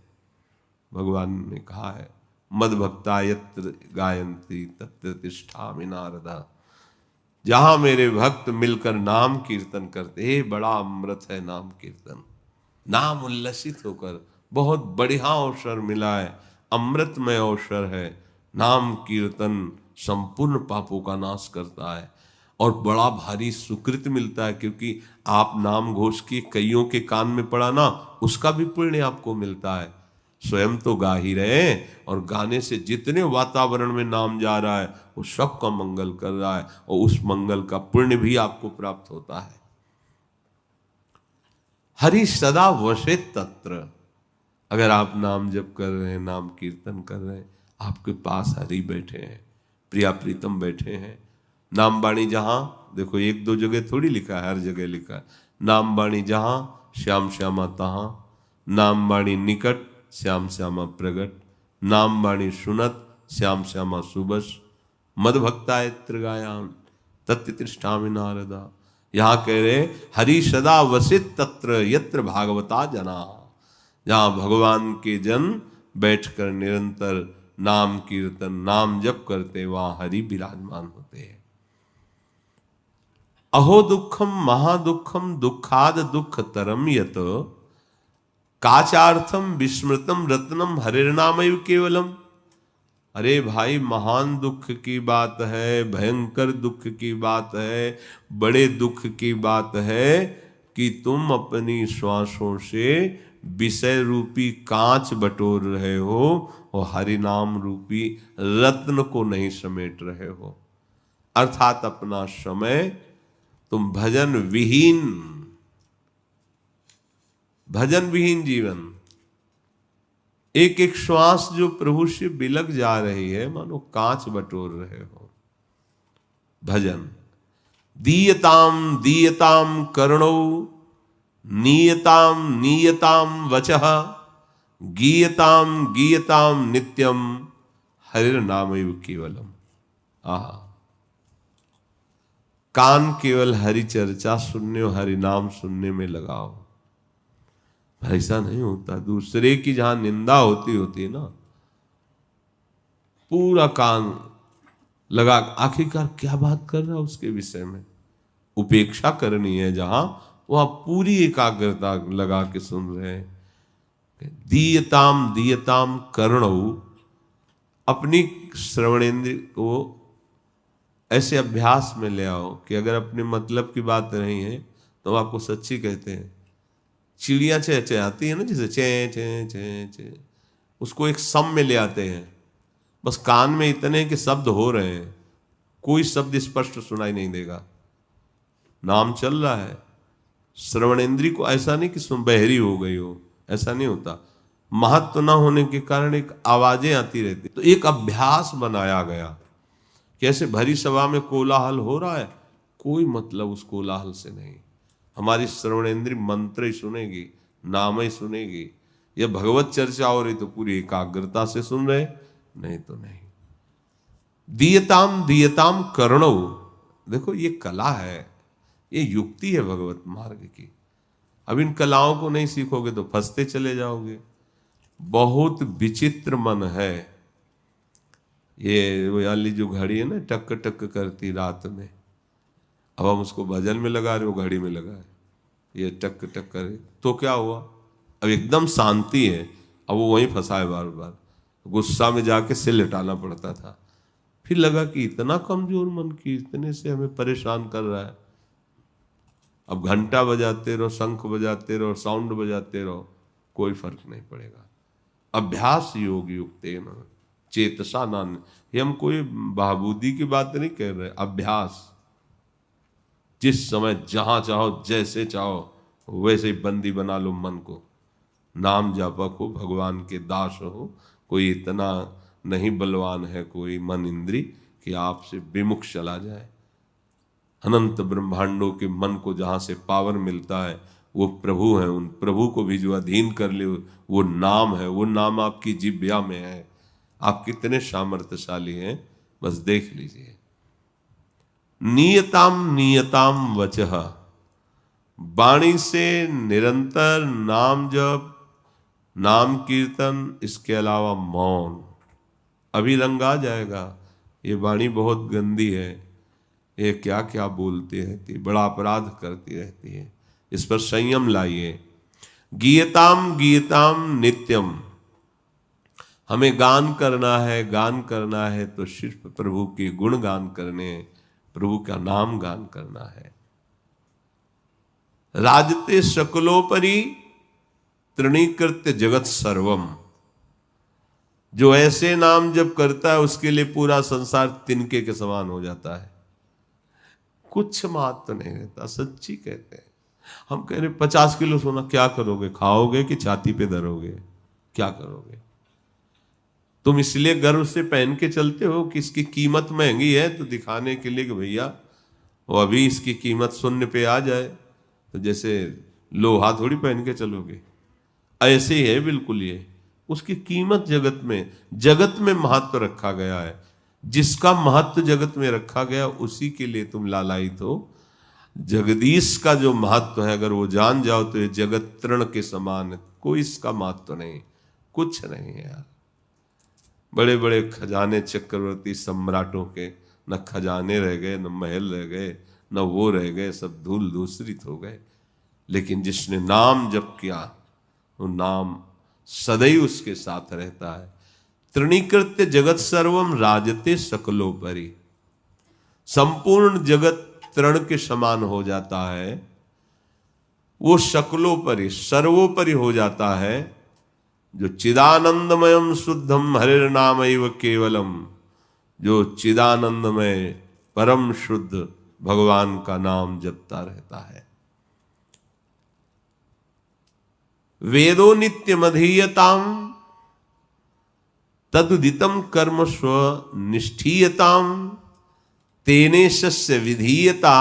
भगवान ने कहा है मद भक्ता यत्र गायन्ति तत्र तिष्ठामि नारद। जहां मेरे भक्त मिलकर नाम कीर्तन करते हैं, बड़ा अमृत है नाम कीर्तन। नाम उल्लसित होकर बहुत बढ़िया अवसर मिला है, अमृतमय अवसर है। नाम कीर्तन संपूर्ण पापों का नाश करता है और बड़ा भारी सुकृत मिलता है, क्योंकि आप नाम घोष की कईयों के कान में पड़ा ना, उसका भी पुण्य आपको मिलता है। स्वयं तो गा ही रहे हैं और गाने से जितने वातावरण में नाम जा रहा है वो सबका मंगल कर रहा है और उस मंगल का पुण्य भी आपको प्राप्त होता है। हरि सदा वसे तत्र। अगर आप नाम जप कर रहे हैं, नाम कीर्तन कर रहे हैं, आपके पास हरि बैठे हैं, प्रिया प्रीतम बैठे हैं। नाम बाणी जहां, देखो एक दो जगह थोड़ी लिखा है, हर जगह लिखा है नाम बाणी जहां श्याम श्यामा तहां, नाम बाणी निकट श्याम श्यामा प्रगट, नाम बाणी सुनत श्याम श्यामा सुबस, मद भक्ताय त्रिगायान तत्तिष्ठामि नारदा। यहाँ कह रहे हरि सदा वसित तत्र यत्र भागवता जना। जहाँ भगवान के जन बैठकर निरंतर नाम कीर्तन नाम जप करते, वहां हरि विराजमान होते हैं। अहो दुखम महादुखम दुखाद दुख तरम यत, काचार्थम विस्मृतम रत्नम हरिर्नामैव केवलम। अरे भाई, महान दुख की बात है, भयंकर दुख की बात है, बड़े दुख की बात है कि तुम अपनी श्वासों से विषय रूपी कांच बटोर रहे हो और हरिनाम रूपी रत्न को नहीं समेट रहे हो। अर्थात अपना समय तुम भजन विहीन जीवन, एक एक श्वास जो प्रभु से बिलक जा रही है मानो कांच बटोर रहे हो। भजन दीयताम दीयताम कर्णो नीयताम नीयताम वचः, गीयताम गीयताम नित्यम हरिर्नामैव केवलम। आहा, कान केवल हरि चर्चा सुनने और हरि नाम सुनने में लगाओ। ऐसा नहीं होता, दूसरे की जहां निंदा होती है ना, पूरा कान लगा, आखिरकार क्या बात कर रहा है उसके विषय में। उपेक्षा करनी है जहां, वहां पूरी एकाग्रता लगा के सुन रहे हैं। दीयताम दीयताम कर्णौ, अपनी श्रवणेंद्रिय को ऐसे अभ्यास में ले आओ कि अगर अपने मतलब की बात नहीं है तो आपको सच्ची कहते हैं। चिड़िया चहचहाती है ना, जैसे चे चे चे चे, उसको एक सम में ले आते हैं। बस कान में इतने के शब्द हो रहे हैं, कोई शब्द स्पष्ट सुनाई नहीं देगा। नाम चल रहा है, श्रवणेंद्रिय को ऐसा नहीं कि सुन बहरी हो गई हो, ऐसा नहीं होता। महत्व न होने के कारण एक आवाजें आती रहती, तो एक अभ्यास बनाया गया। कैसे भरी सभा में कोलाहल हो रहा है, कोई मतलब उस कोलाहल से नहीं। हमारी श्रवणेंद्रिय मंत्र ही सुनेगी, नाम ही सुनेगी। यह भगवत चर्चा हो रही तो पूरी एकाग्रता से सुन रहे, नहीं तो नहीं। दीयताम दीयताम कर्णो, देखो ये कला है, ये युक्ति है भगवत मार्ग की। अब इन कलाओं को नहीं सीखोगे तो फंसते चले जाओगे। बहुत विचित्र मन है ये वाली जो घड़ी है ना, टक टक करती रात में। अब हम उसको भजन में लगा रहे हो, घड़ी में लगा है, ये टक टक करे तो क्या हुआ? अब एकदम शांति है, अब वो वहीं फंसा है बार बार। गुस्सा में जाके सिर लिटाना पड़ता था। फिर लगा कि इतना कमजोर मन की इतने से हमें परेशान कर रहा है। अब घंटा बजाते रहो, शंख बजाते रहो, साउंड बजाते रहो, कोई फर्क नहीं पड़ेगा। अभ्यास योग युक्तेन चेतसा नान, ये हम कोई बहाबूदी की बात नहीं कर रहे। अभ्यास, जिस समय जहां चाहो जैसे चाहो वैसे ही बंदी बना लो मन को। नाम जापक हो, भगवान के दास हो, कोई इतना नहीं बलवान है कोई मन इंद्री कि आपसे विमुख चला जाए। अनंत ब्रह्मांडों के मन को जहां से पावर मिलता है वो प्रभु है। उन प्रभु को भी जो अधीन कर ले वो नाम है, वो नाम आपकी जिह्वा में है। आप कितने सामर्थ्यशाली हैं, बस देख लीजिए। नियताम नियताम वचः, वाणी से निरंतर नाम जप, नाम कीर्तन, इसके अलावा मौन। अभी रंग आ जाएगा, ये वाणी बहुत गंदी है, ये क्या क्या बोलती रहती है, बड़ा अपराध करती रहती है, इस पर संयम लाइए। गीयताम गीयताम नित्यम, हमें गान करना है, गान करना है तो सिर्फ प्रभु के गुण गान करने, प्रभु का नाम गान करना है। राजते सकलोपरि तृणीकृत्य जगत सर्वम, जो ऐसे नाम जप करता है उसके लिए पूरा संसार तिनके के समान हो जाता है, कुछ महत्व नहीं रहता। सच्ची कहते हैं। हम कह रहे 50 किलो सोना क्या करोगे, खाओगे कि छाती पे धरोगे, क्या करोगे? तुम इसलिए गर्व से पहन के चलते हो कि इसकी कीमत महंगी है, तो दिखाने के लिए कि भैया वो अभी इसकी कीमत शून्य पे आ जाए, तो जैसे लोहा थोड़ी पहन के चलोगे। ऐसे ही है बिल्कुल ये। उसकी कीमत जगत में महत्व रखा गया है। जिसका महत्व जगत में रखा गया उसी के लिए तुम लालायित हो। जगदीश का जो महत्व है अगर वो जान जाओ तो ये जगत तृण के समान है, कोई इसका महत्व नहीं, कुछ नहीं है यार। बड़े बड़े खजाने चक्रवर्ती सम्राटों के, न खजाने रह गए, न महल रह गए, न वो रह गए, सब धूल धूसरित हो गए। लेकिन जिसने नाम जप किया वो नाम सदैव उसके साथ रहता है। तृणीकृत्य जगत सर्वम राजते सकलोपरि, संपूर्ण जगत तृण के समान हो जाता है, वो सकलोपरि सर्वोपरि हो जाता है। जो चिदानंदमयम शुद्धम हरिर्नामैव केवलम, जो चिदानंदमय परम शुद्ध भगवान का नाम जपता रहता है। वेदो नित्यमधीयताम तदुदितम कर्म स्व निष्ठीयताम तेनेशस्य विधीयता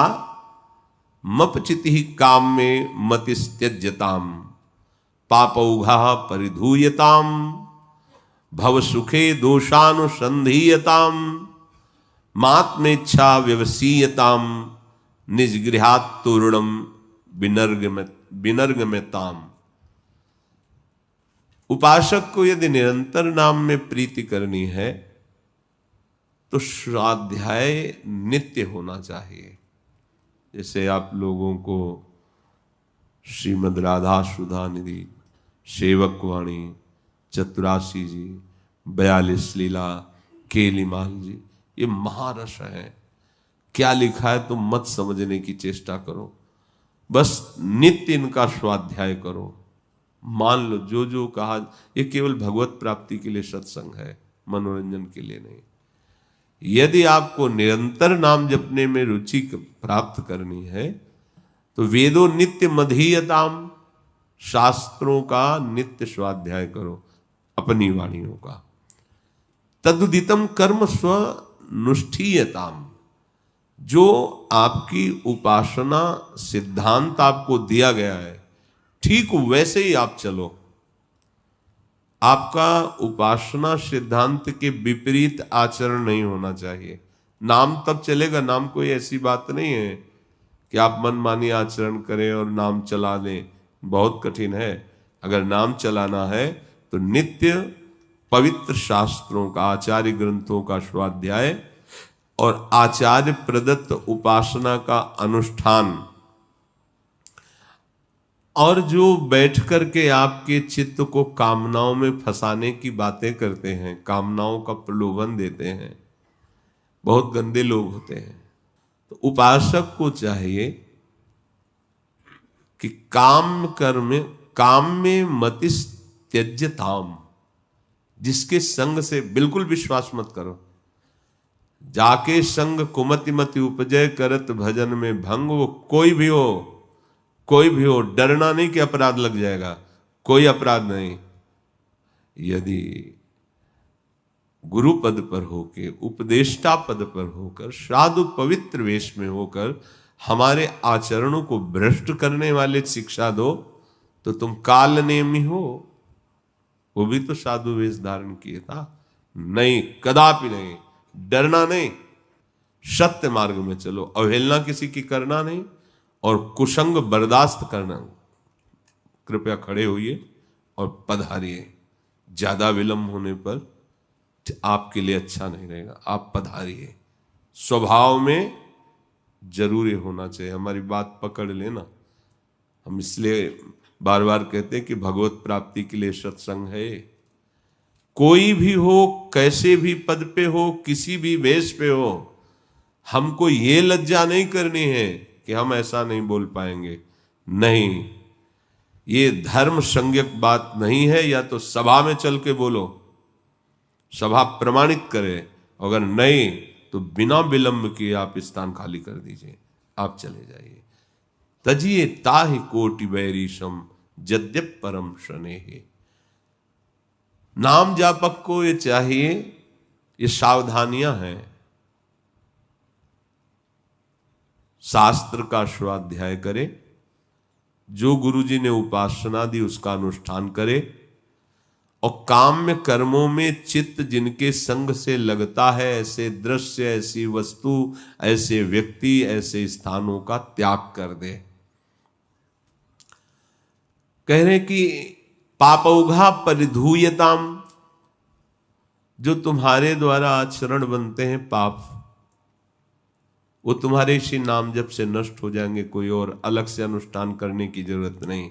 मपचिति काम में मतिस्त्यज्यताम पापौघा परिधूयताम भव सुखे दोषानुसंधीयताम मात्मेच्छा व्यवसीयताम निजगृहात् तूर्णम विनर्गम्यताम। उपासक को यदि निरंतर नाम में प्रीति करनी है तो स्वाध्याय नित्य होना चाहिए। जैसे आप लोगों को श्रीमद् राधा सुधा निधि, सेवक वाणी, चतुरासी जी, 42 लीला, केलीमाल जी, ये महारस है। क्या लिखा है तुम मत समझने की चेष्टा करो, बस नित्य इनका स्वाध्याय करो। मान लो जो जो कहा, ये केवल भगवत प्राप्ति के लिए सत्संग है, मनोरंजन के लिए नहीं। यदि आपको निरंतर नाम जपने में रुचि प्राप्त करनी है तो वेदो नित्य मधीयताम, शास्त्रों का नित्य स्वाध्याय करो, अपनी वाणियों का। तदुदितम कर्म स्व नुष्ठीयताम, जो आपकी उपासना सिद्धांत आपको दिया गया है ठीक वैसे ही आप चलो। आपका उपासना सिद्धांत के विपरीत आचरण नहीं होना चाहिए। नाम तब चलेगा, नाम कोई ऐसी बात नहीं है कि आप मनमानी आचरण करें और नाम चला लें, बहुत कठिन है। अगर नाम चलाना है तो नित्य पवित्र शास्त्रों का, आचार्य ग्रंथों का स्वाध्याय और आचार्य प्रदत्त उपासना का अनुष्ठान। और जो बैठ करके आपके चित्त को कामनाओं में फंसाने की बातें करते हैं, कामनाओं का प्रलोभन देते हैं, बहुत गंदे लोग होते हैं। तो उपासक को चाहिए कि काम में मतिस त्यज्यताम, जिसके संग से बिल्कुल विश्वास मत करो। जाके संग कुमति मति उपजय करत भजन में भंग, वो कोई भी हो, डरना नहीं कि अपराध लग जाएगा, कोई अपराध नहीं। यदि गुरु पद पर होके, उपदेष्टा पद पर होकर, साधु पवित्र वेश में होकर हमारे आचरणों को भ्रष्ट करने वाले शिक्षा दो तो तुम काल नेमी हो। वो भी तो साधु वेश धारण किए था। नहीं, कदापि नहीं, डरना नहीं, सत्य मार्ग में चलो, अवहेलना किसी की करना नहीं और कुसंग बर्दाश्त करना। कृपया खड़े होइए और पधारिए। ज्यादा विलंब होने पर आपके लिए अच्छा नहीं रहेगा, आप पधारिए। स्वभाव में जरूरी होना चाहिए। हमारी बात पकड़ लेना। हम इसलिए बार बार कहते हैं कि भगवत प्राप्ति के लिए सत्संग है। कोई भी हो, कैसे भी पद पे हो, किसी भी वेश पे हो, हमको ये लज्जा नहीं करनी है कि हम ऐसा नहीं बोल पाएंगे। नहीं, ये धर्म संज्ञक बात नहीं है। या तो सभा में चल के बोलो, सभा प्रमाणित करे, अगर नहीं तो बिना विलंब किए आप स्थान खाली कर दीजिए, आप चले जाइए। तजिए ताहि कोटि वैरीशम यद्यप परम शनेहि। नाम जापक को ये चाहिए, ये सावधानियां हैं। शास्त्र का स्वाध्याय करे, जो गुरुजी ने उपासना दी उसका अनुष्ठान करे, और काम्य कर्मों में चित्त जिनके संग से लगता है, ऐसे दृश्य, ऐसी वस्तु, ऐसे व्यक्ति, ऐसे स्थानों का त्याग कर दे। कह रहे कि पापौघा परिधूयताम, जो तुम्हारे द्वारा आचरण बनते हैं पाप, वो तुम्हारे इसी नाम जप से नष्ट हो जाएंगे, कोई और अलग से अनुष्ठान करने की जरूरत नहीं।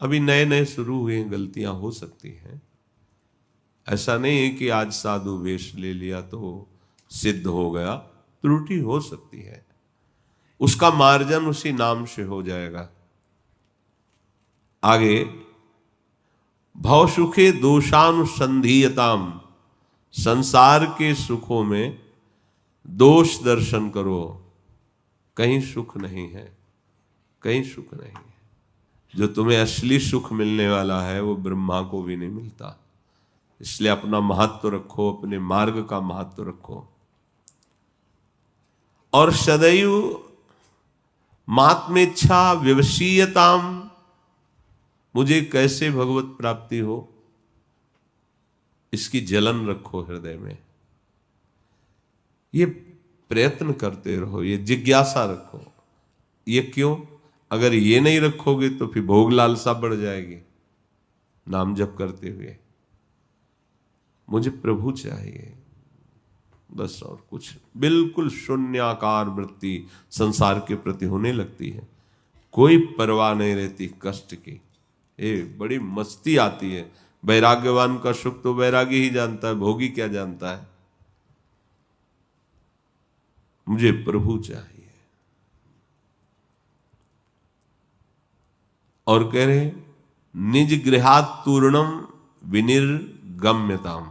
अभी नए नए शुरू हुए, गलतियां हो सकती हैं। ऐसा नहीं है कि आज साधु वेश ले लिया तो सिद्ध हो गया, त्रुटि हो सकती है, उसका मार्जन उसी नाम से हो जाएगा। आगे, भव सुखे दोषानुसंधीयताम, संसार के सुखों में दोष दर्शन करो, कहीं सुख नहीं है, कहीं सुख नहीं है। जो तुम्हें असली सुख मिलने वाला है वो ब्रह्मा को भी नहीं मिलता। इसलिए अपना महत्व रखो, अपने मार्ग का महत्व रखो। और सदैव मात्मेच्छा विवशीयताम, मुझे कैसे भगवत प्राप्ति हो, इसकी जलन रखो हृदय में। ये प्रयत्न करते रहो, ये जिज्ञासा रखो। ये क्यों? अगर ये नहीं रखोगे तो फिर भोग लालसा बढ़ जाएगी। नाम जप करते हुए मुझे प्रभु चाहिए, बस, और कुछ। बिल्कुल शून्याकार वृत्ति संसार के प्रति होने लगती है, कोई परवाह नहीं रहती कष्ट की। बड़ी मस्ती आती है। वैराग्यवान का सुख तो वैरागी ही जानता है, भोगी क्या जानता है। मुझे प्रभु चाहिए। और कह रहे निज गृहात् तूर्णम विनिर्गम्यताम,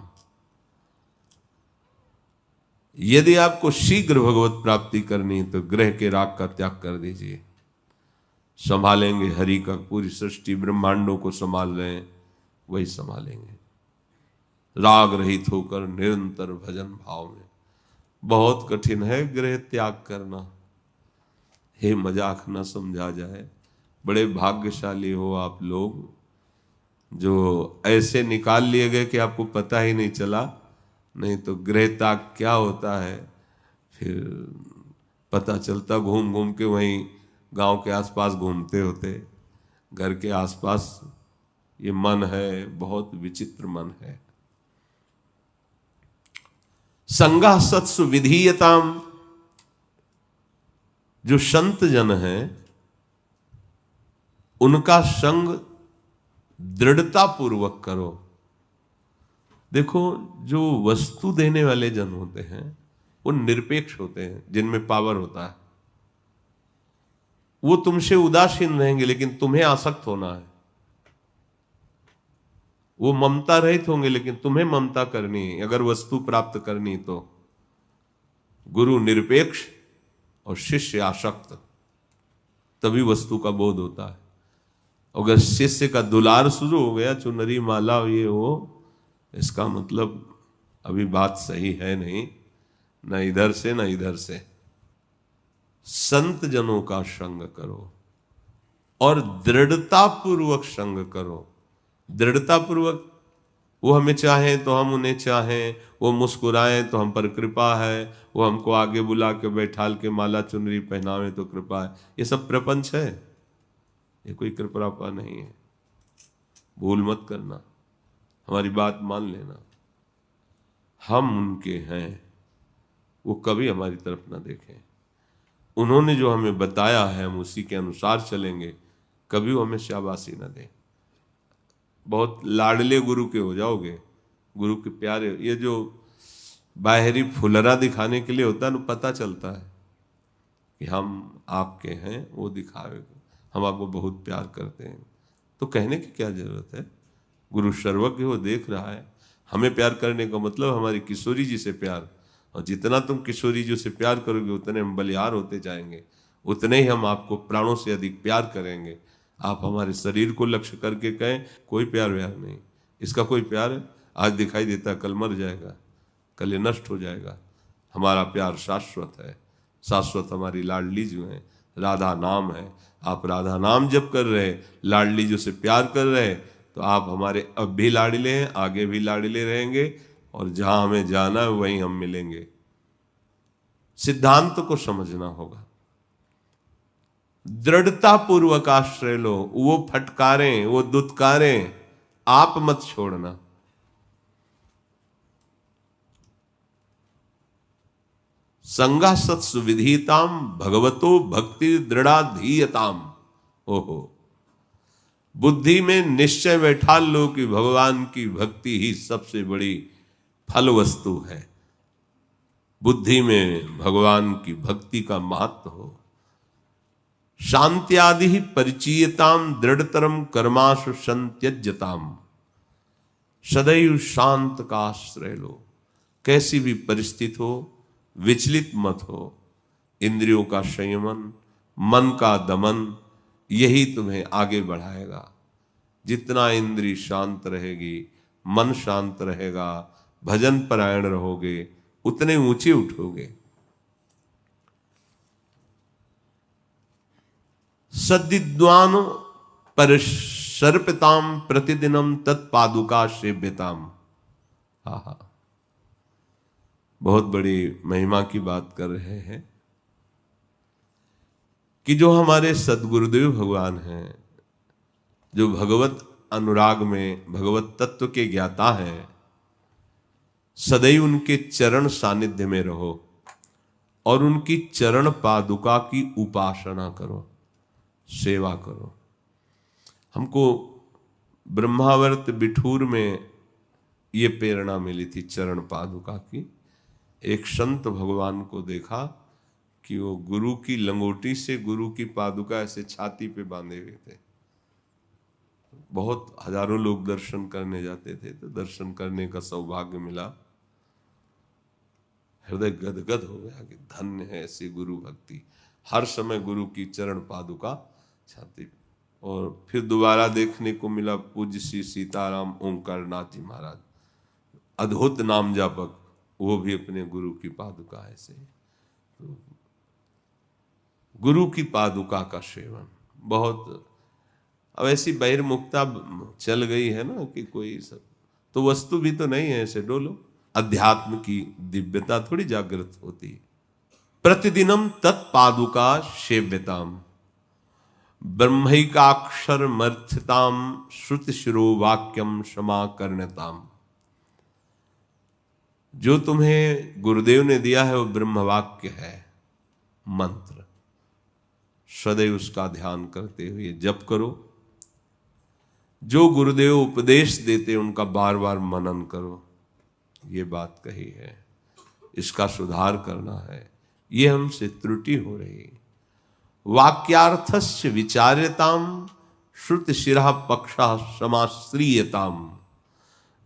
यदि आपको शीघ्र भगवत प्राप्ति करनी है तो ग्रह के राग का त्याग कर दीजिए। संभालेंगे हरि का, पूरी सृष्टि ब्रह्मांडों को संभाल रहे हैं, वही संभालेंगे। राग रहित होकर निरंतर भजन भाव में। बहुत कठिन है ग्रह त्याग करना, हे मजाक न समझा जाए। बड़े भाग्यशाली हो आप लोग, जो ऐसे निकाल लिए गए कि आपको पता ही नहीं चला। नहीं तो गृह त्याग क्या होता है फिर पता चलता, घूम घूम के वहीं गांव के आसपास घूमते होते। घर के आसपास ये मन है, बहुत विचित्र मन है। संगा सत्सु विधीयताम, जो संत जन है उनका संग दृढ़ता पूर्वक करो। देखो, जो वस्तु देने वाले जन होते हैं वो निरपेक्ष होते हैं, जिनमें पावर होता है। वो तुमसे उदासीन रहेंगे, लेकिन तुम्हें आसक्त होना है। वो ममता रहित होंगे, लेकिन तुम्हें ममता करनी है अगर वस्तु प्राप्त करनी तो। गुरु निरपेक्ष और शिष्य आसक्त, तभी वस्तु का बोध होता है। अगर शिष्य का दुलार शुरू हो गया, चुनरी माला ये हो, इसका मतलब अभी बात सही है नहीं, न इधर से न इधर से। संत जनों का संग करो और दृढ़ता पूर्वक संग करो। दृढ़ता पूर्वक, वो हमें चाहें तो हम उन्हें चाहें, वो मुस्कुराएं तो हम पर कृपा है, वो हमको आगे बुला के बैठाल के माला चुनरी पहनावे तो कृपा है। ये सब प्रपंच है, ये कोई कृपा नहीं है। भूल मत करना, हमारी बात मान लेना। हम उनके हैं, वो कभी हमारी तरफ ना देखें। उन्होंने जो हमें बताया है हम उसी के अनुसार चलेंगे, कभी वो हमें शाबाशी ना दें। बहुत लाडले गुरु के हो जाओगे, गुरु के प्यारे। ये जो बाहरी फुलरा दिखाने के लिए होता है ना, पता चलता है कि हम आपके हैं, वो दिखावे हम आपको बहुत प्यार करते हैं, तो कहने की क्या जरूरत है। गुरु सर्वज्ञ, वो देख रहा है। हमें प्यार करने का मतलब हमारी किशोरी जी से प्यार, और जितना तुम किशोरी जी से प्यार करोगे उतने हम बलिहार होते जाएंगे, उतने ही हम आपको प्राणों से अधिक प्यार करेंगे। आप हमारे शरीर को लक्ष्य करके कहें कोई प्यार व्यार नहीं, इसका कोई प्यार है? आज दिखाई देता कल मर जाएगा, कल ये नष्ट हो जाएगा। हमारा प्यार शाश्वत है, शाश्वत हमारी लाडली जो है, राधा नाम है। आप राधा नाम जप कर रहे, लाडली जो से प्यार कर रहे, तो आप हमारे अब भी लाडले हैं, आगे भी लाडले रहेंगे, और जहां हमें जाना है वहीं हम मिलेंगे। सिद्धांत को समझना होगा, दृढ़ता पूर्वक आश्रय लो। वो फटकारें, वो दुत्कारें, आप मत छोड़ना। संगा सत्सु विधीयताम भगवतो भक्ति दृढ़ाधीयताम। ओहो, बुद्धि में निश्चय बैठा लो कि भगवान की भक्ति ही सबसे बड़ी फल वस्तु है। बुद्धि में भगवान की भक्ति का महत्व हो। शांत्यादि ही परिचीयताम दृढ़तरम कर्माशु संत्यज्यताम। सदैव शांत का आश्रय लो, कैसी भी परिस्थिति हो विचलित मत हो। इंद्रियों का संयमन, मन का दमन, यही तुम्हें आगे बढ़ाएगा। जितना इंद्री शांत रहेगी, मन शांत रहेगा, भजन परायण रहोगे, उतने ऊंचे उठोगे। सद्विद्वान परिसर्पिताम प्रतिदिनम तत्पादुका सेव्यताम। आहा, बहुत बड़ी महिमा की बात कर रहे हैं कि जो हमारे सदगुरुदेव भगवान हैं, जो भगवत अनुराग में भगवत तत्व के ज्ञाता हैं, सदैव उनके चरण सानिध्य में रहो और उनकी चरण पादुका की उपासना करो, सेवा करो। हमको ब्रह्मावर्त बिठूर में ये प्रेरणा मिली थी चरण पादुका की। एक संत भगवान को देखा कि वो गुरु की लंगोटी से गुरु की पादुका ऐसे छाती पे बांधे हुए थे। बहुत हजारों लोग दर्शन करने जाते थे, तो दर्शन करने का सौभाग्य मिला। हृदय गदगद हो गया कि धन्य है ऐसी गुरु भक्ति, हर समय गुरु की चरण पादुका छाती पे। और फिर दोबारा देखने को मिला पूज्य श्री सीताराम ओंकार नाथ जी महाराज, अद्भुत नाम जापक, वो भी अपने गुरु की पादुका ऐसे। तो गुरु की पादुका का सेवन बहुत, अब ऐसी बहिर्मुखता चल गई है ना कि कोई सब तो वस्तु भी तो नहीं है ऐसे डोलो। अध्यात्म की दिव्यता थोड़ी जागृत होती है। प्रतिदिनम तत्पादुका सेव्यताम ब्रह्मैकाक्षर मर्थिताम श्रुति शिरो वाक्यम समाकर्ण्यताम। जो तुम्हें गुरुदेव ने दिया है वो ब्रह्म वाक्य है, मंत्र। सदैव उसका ध्यान करते हुए जप करो। जो गुरुदेव उपदेश देते उनका बार बार मनन करो। ये बात कही है, इसका सुधार करना है, ये हमसे त्रुटि हो रही। वाक्यार्थस्य विचार्यताम श्रुति शिरा पक्षा समाश्रियताम।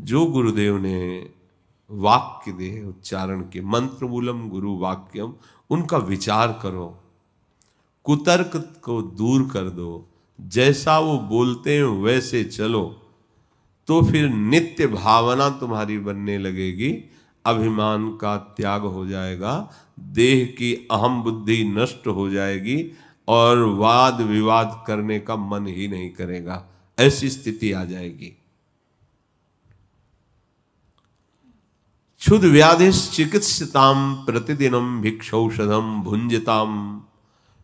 जो गुरुदेव ने वाक्य दे उच्चारण के, मंत्र मूलम गुरु वाक्यम, उनका विचार करो, कुतर्क को दूर कर दो, जैसा वो बोलते हैं वैसे चलो, तो फिर नित्य भावना तुम्हारी बनने लगेगी। अभिमान का त्याग हो जाएगा, देह की अहम बुद्धि नष्ट हो जाएगी और वाद विवाद करने का मन ही नहीं करेगा, ऐसी स्थिति आ जाएगी। क्षुद व्याधिश चिकित्सिताम प्रतिदिनम भिक्षौषधम भुंजताम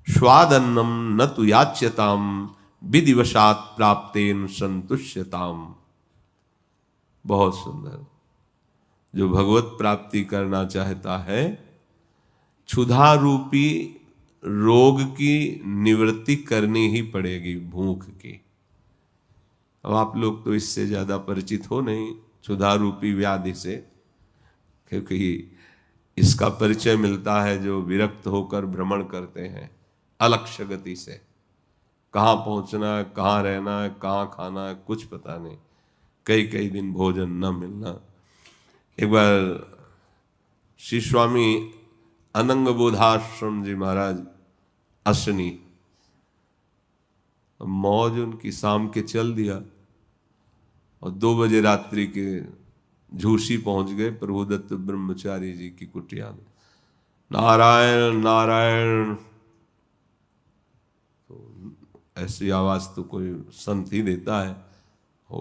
स्वादन्नम न तु याच्यताम विधिवशात प्राप्तेन संतुष्यताम। बहुत सुंदर। जो भगवत प्राप्ति करना चाहता है, क्षुधा रूपी रोग की निवृत्ति करनी ही पड़ेगी, भूख की। अब आप लोग तो इससे ज्यादा परिचित हो नहीं क्षुधा रूपी व्याधि से, क्योंकि इसका परिचय मिलता है जो विरक्त होकर भ्रमण करते हैं अलक्ष्य गति से। कहाँ पहुंचना है, कहाँ रहना है, कहाँ खाना है, कुछ पता नहीं। कई कई दिन भोजन न मिलना, एक बार श्री स्वामी अनंग बोधाश्रम जी महाराज अश्विनी, मौज उनकी शाम के चल दिया और 2 बजे रात्रि के झूसी पहुंच गए प्रभुदत्त ब्रह्मचारी जी की कुटिया में। नारायण नारायण, तो ऐसी आवाज तो कोई संत ही देता है। वो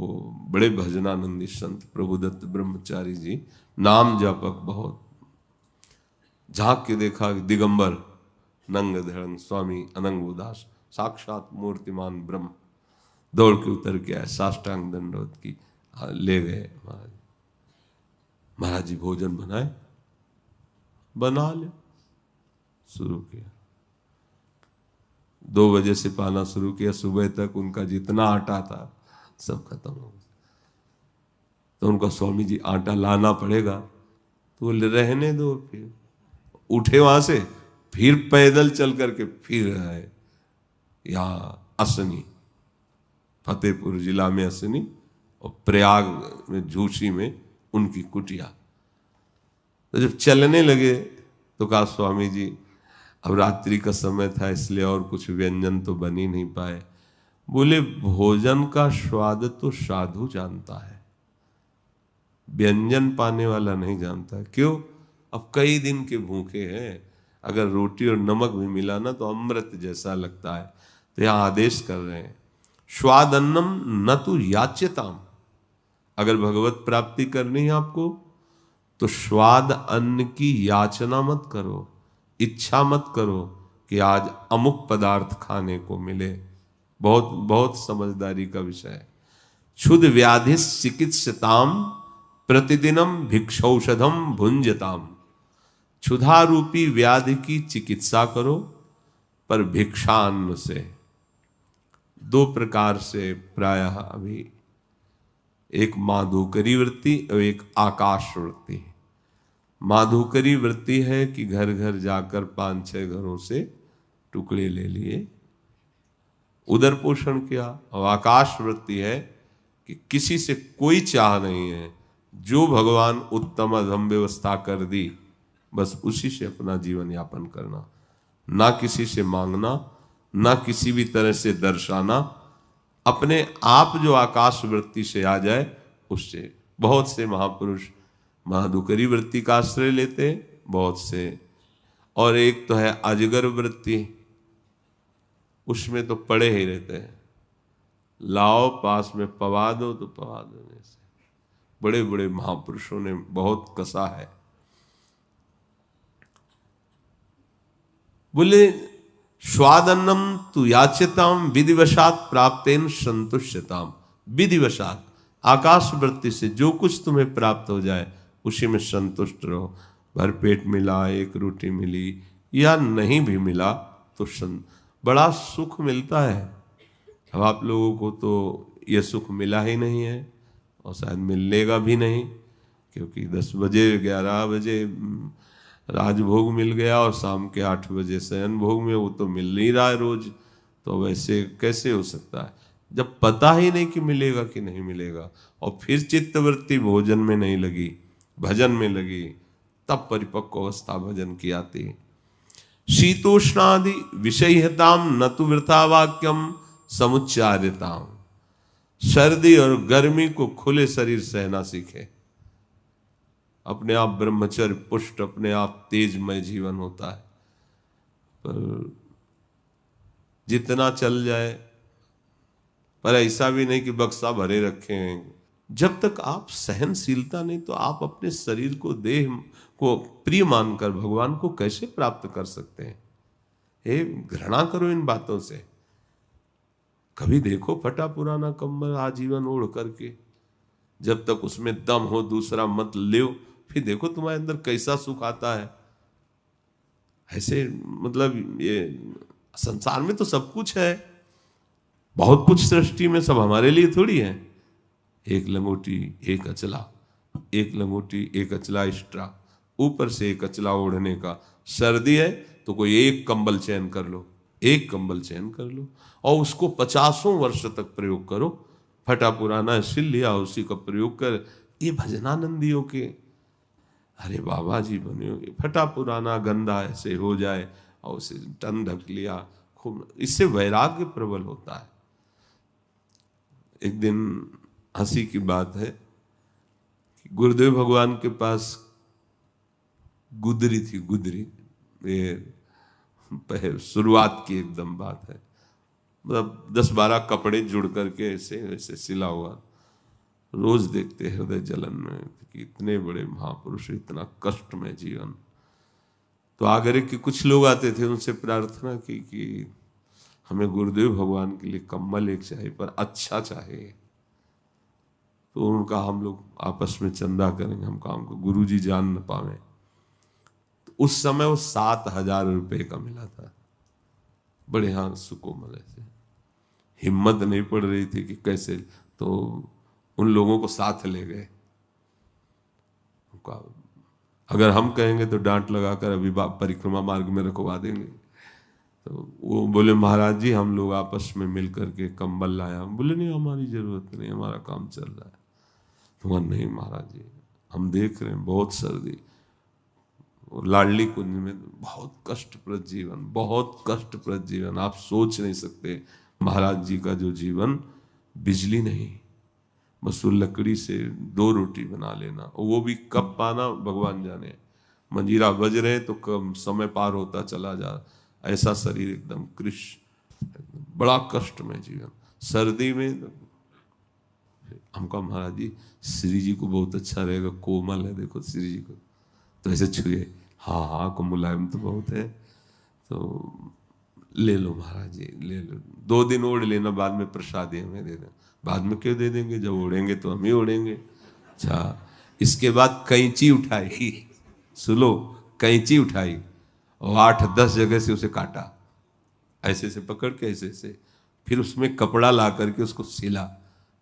बड़े भजनानंदी संत प्रभुदत्त ब्रह्मचारी जी, नाम जापक बहुत। झांक के देखा दिगंबर नंग धड़ंग स्वामी अनंग उदास, साक्षात मूर्तिमान ब्रह्म। दौड़ के उतर के आए, साष्टांग दंडवत की ले गए। महाराज जी भोजन बनाए, बना ले, शुरू किया। 2 बजे से पाना शुरू किया, सुबह तक उनका जितना आटा था सब खत्म हो गया। तो उनका स्वामी जी आटा लाना पड़ेगा, तो बोले रहने दो। फिर उठे वहां से, फिर पैदल चल करके फिर आए यहाँ असनी, फतेहपुर जिला में असनी और प्रयाग में झूसी में उनकी कुटिया। तो जब चलने लगे तो कहा स्वामी जी अब रात्रि का समय था इसलिए और कुछ व्यंजन तो बन ही नहीं पाए। बोले भोजन का स्वाद तो साधु जानता है, व्यंजन पाने वाला नहीं जानता। क्यों? अब कई दिन के भूखे हैं, अगर रोटी और नमक भी मिला ना तो अमृत जैसा लगता है। तो यहां आदेश कर रहे हैं स्वाद अन्नम न तो याच्यताम। अगर भगवत प्राप्ति करनी है आपको तो स्वाद अन्न की याचना मत करो, इच्छा मत करो कि आज अमुक पदार्थ खाने को मिले। बहुत बहुत समझदारी का विषय है। क्षुध व्याधि चिकित्सताम प्रतिदिनम भिक्षौषधम भुंजताम। क्षुधा रूपी व्याधि की चिकित्सा करो पर भिक्षान्न से। 2 प्रकार से प्रायः अभी, एक माधुकरी वृत्ति और एक आकाश वृत्ति। माधुकरी वृत्ति है कि घर घर जाकर 5-6 घरों से टुकड़े ले लिए, उदर पोषण किया। और आकाश वृत्ति है कि किसी से कोई चाह नहीं है, जो भगवान उत्तम अधम व्यवस्था कर दी बस उसी से अपना जीवन यापन करना, ना किसी से मांगना, ना किसी भी तरह से दर्शाना। अपने आप जो आकाश वृत्ति से आ जाए उससे। बहुत से महापुरुष माधुकरी वृत्ति का आश्रय लेते हैं, बहुत से। और एक तो है अजगर वृत्ति, उसमें तो पड़े ही रहते हैं, लाओ पास में पवा दो तो पवा देने से। बड़े बड़े महापुरुषों ने बहुत कसा है। बोले स्वादन्नम तु याच्यताम विधिवशात प्राप्तेन संतुष्यताम। विधिवशात, आकाश वृत्ति से जो कुछ तुम्हें प्राप्त हो जाए उसी में संतुष्ट रहो। भरपेट मिला, 1 रोटी मिली या नहीं भी मिला तो बड़ा सुख मिलता है। अब आप लोगों को तो यह सुख मिला ही नहीं है और शायद मिलेगा भी नहीं, क्योंकि 10 बजे 11 बजे राजभोग मिल गया और शाम के 8 बजे शयन भोग में वो तो मिल नहीं रहा है रोज। तो वैसे कैसे हो सकता है जब पता ही नहीं कि मिलेगा कि नहीं मिलेगा। और फिर चित्तवृत्ति भोजन में नहीं लगी, भजन में लगी, तब परिपक्व अवस्था भजन की आती। शीतोष्णादि विषयताम न तो वृथा वाक्यम समुच्चार्यताम। सर्दी और गर्मी को खुले शरीर सहना सीखे। अपने आप ब्रह्मचर्य पुष्ट, अपने आप तेजमय जीवन होता है। पर जितना चल जाए, पर ऐसा भी नहीं कि बक्सा भरे रखे हैं। जब तक आप सहनशीलता नहीं तो आप अपने शरीर को, देह को प्रिय मानकर भगवान को कैसे प्राप्त कर सकते हैं? हे, घृणा करो इन बातों से। कभी देखो फटा पुराना कंबल आजीवन ओढ़ करके, जब तक उसमें दम हो दूसरा मत ले, फिर देखो तुम्हारे अंदर कैसा सुख आता है। ऐसे मतलब ये संसार में तो सब कुछ है, बहुत कुछ सृष्टि में, सब हमारे लिए थोड़ी है। 1 लंगोटी 1 अचला, 1 लंगोटी 1 अचला एक्स्ट्रा, ऊपर से 1 अचला ओढ़ने का। सर्दी है तो कोई 1 कंबल चयन कर लो, 1 कंबल चयन कर लो और उसको 50 वर्ष तक प्रयोग करो। फटा पुराना सिल लिया, उसी का प्रयोग कर। ये भजनानंदियों के अरे बाबा जी बने होंगे, फटा पुराना गंदा ऐसे हो जाए और उसे टन ढक लिया, खूब, इससे वैराग्य प्रबल होता है। एक दिन हंसी की बात है कि गुरुदेव भगवान के पास गुदरी थी, गुदरी, ये शुरुआत की एकदम बात है, मतलब 10-12 कपड़े जुड़ करके ऐसे ऐसे सिला हुआ। रोज देखते हृदय जलन में कि इतने बड़े महापुरुष, इतना कष्ट में जीवन। तो आगरे के कुछ लोग आते थे, उनसे प्रार्थना की कि हमें गुरुदेव भगवान के लिए कम्बल एक चाहिए, पर अच्छा चाहिए। तो उनका हम लोग आपस में चंदा करेंगे, हम काम को गुरु जी जान न पावे। तो उस समय वो 7,000 रुपये का मिला था, बड़े हाँ सुकोमल ऐसे, हिम्मत नहीं पड़ रही थी कि कैसे, तो उन लोगों को साथ ले गए। अगर हम कहेंगे तो डांट लगाकर अभी परिक्रमा मार्ग में रखवा देंगे। तो वो बोले महाराज जी हम लोग आपस में मिल करके कंबल लाया। बोले नहीं हमारी जरूरत नहीं, हमारा काम चल रहा है। तो नहीं महाराज जी हम देख रहे हैं बहुत सर्दी, लाडली कुंज में बहुत कष्टप्रद जीवन, बहुत कष्टप्रद जीवन, आप सोच नहीं सकते। महाराज जी का जो जीवन, बिजली नहीं, बस वो लकड़ी से 2 रोटी बना लेना, वो भी कब पाना भगवान जाने। मंजीरा बज रहे तो कब समय पार होता चला जा, ऐसा शरीर एकदम कृष, बड़ा कष्ट में जीवन। सर्दी में हमका महाराज जी श्री जी को बहुत अच्छा रहेगा, कोमल है देखो श्री जी को, तो ऐसे छुए, हाँ हाँ को मुलायम तो बहुत है, तो ले लो महाराज जी ले लो, 2 दिन ओढ़ लेना, बाद में प्रसादी हमें दे देना। बाद में क्यों दे देंगे, जब ओढ़ेंगे तो हम ही ओढ़ेंगे। अच्छा, इसके बाद कैंची उठाई, सुनो, कैंची उठाई और 8-10 जगह से उसे काटा, ऐसे से पकड़ के ऐसे से, फिर उसमें कपड़ा ला करके उसको सिला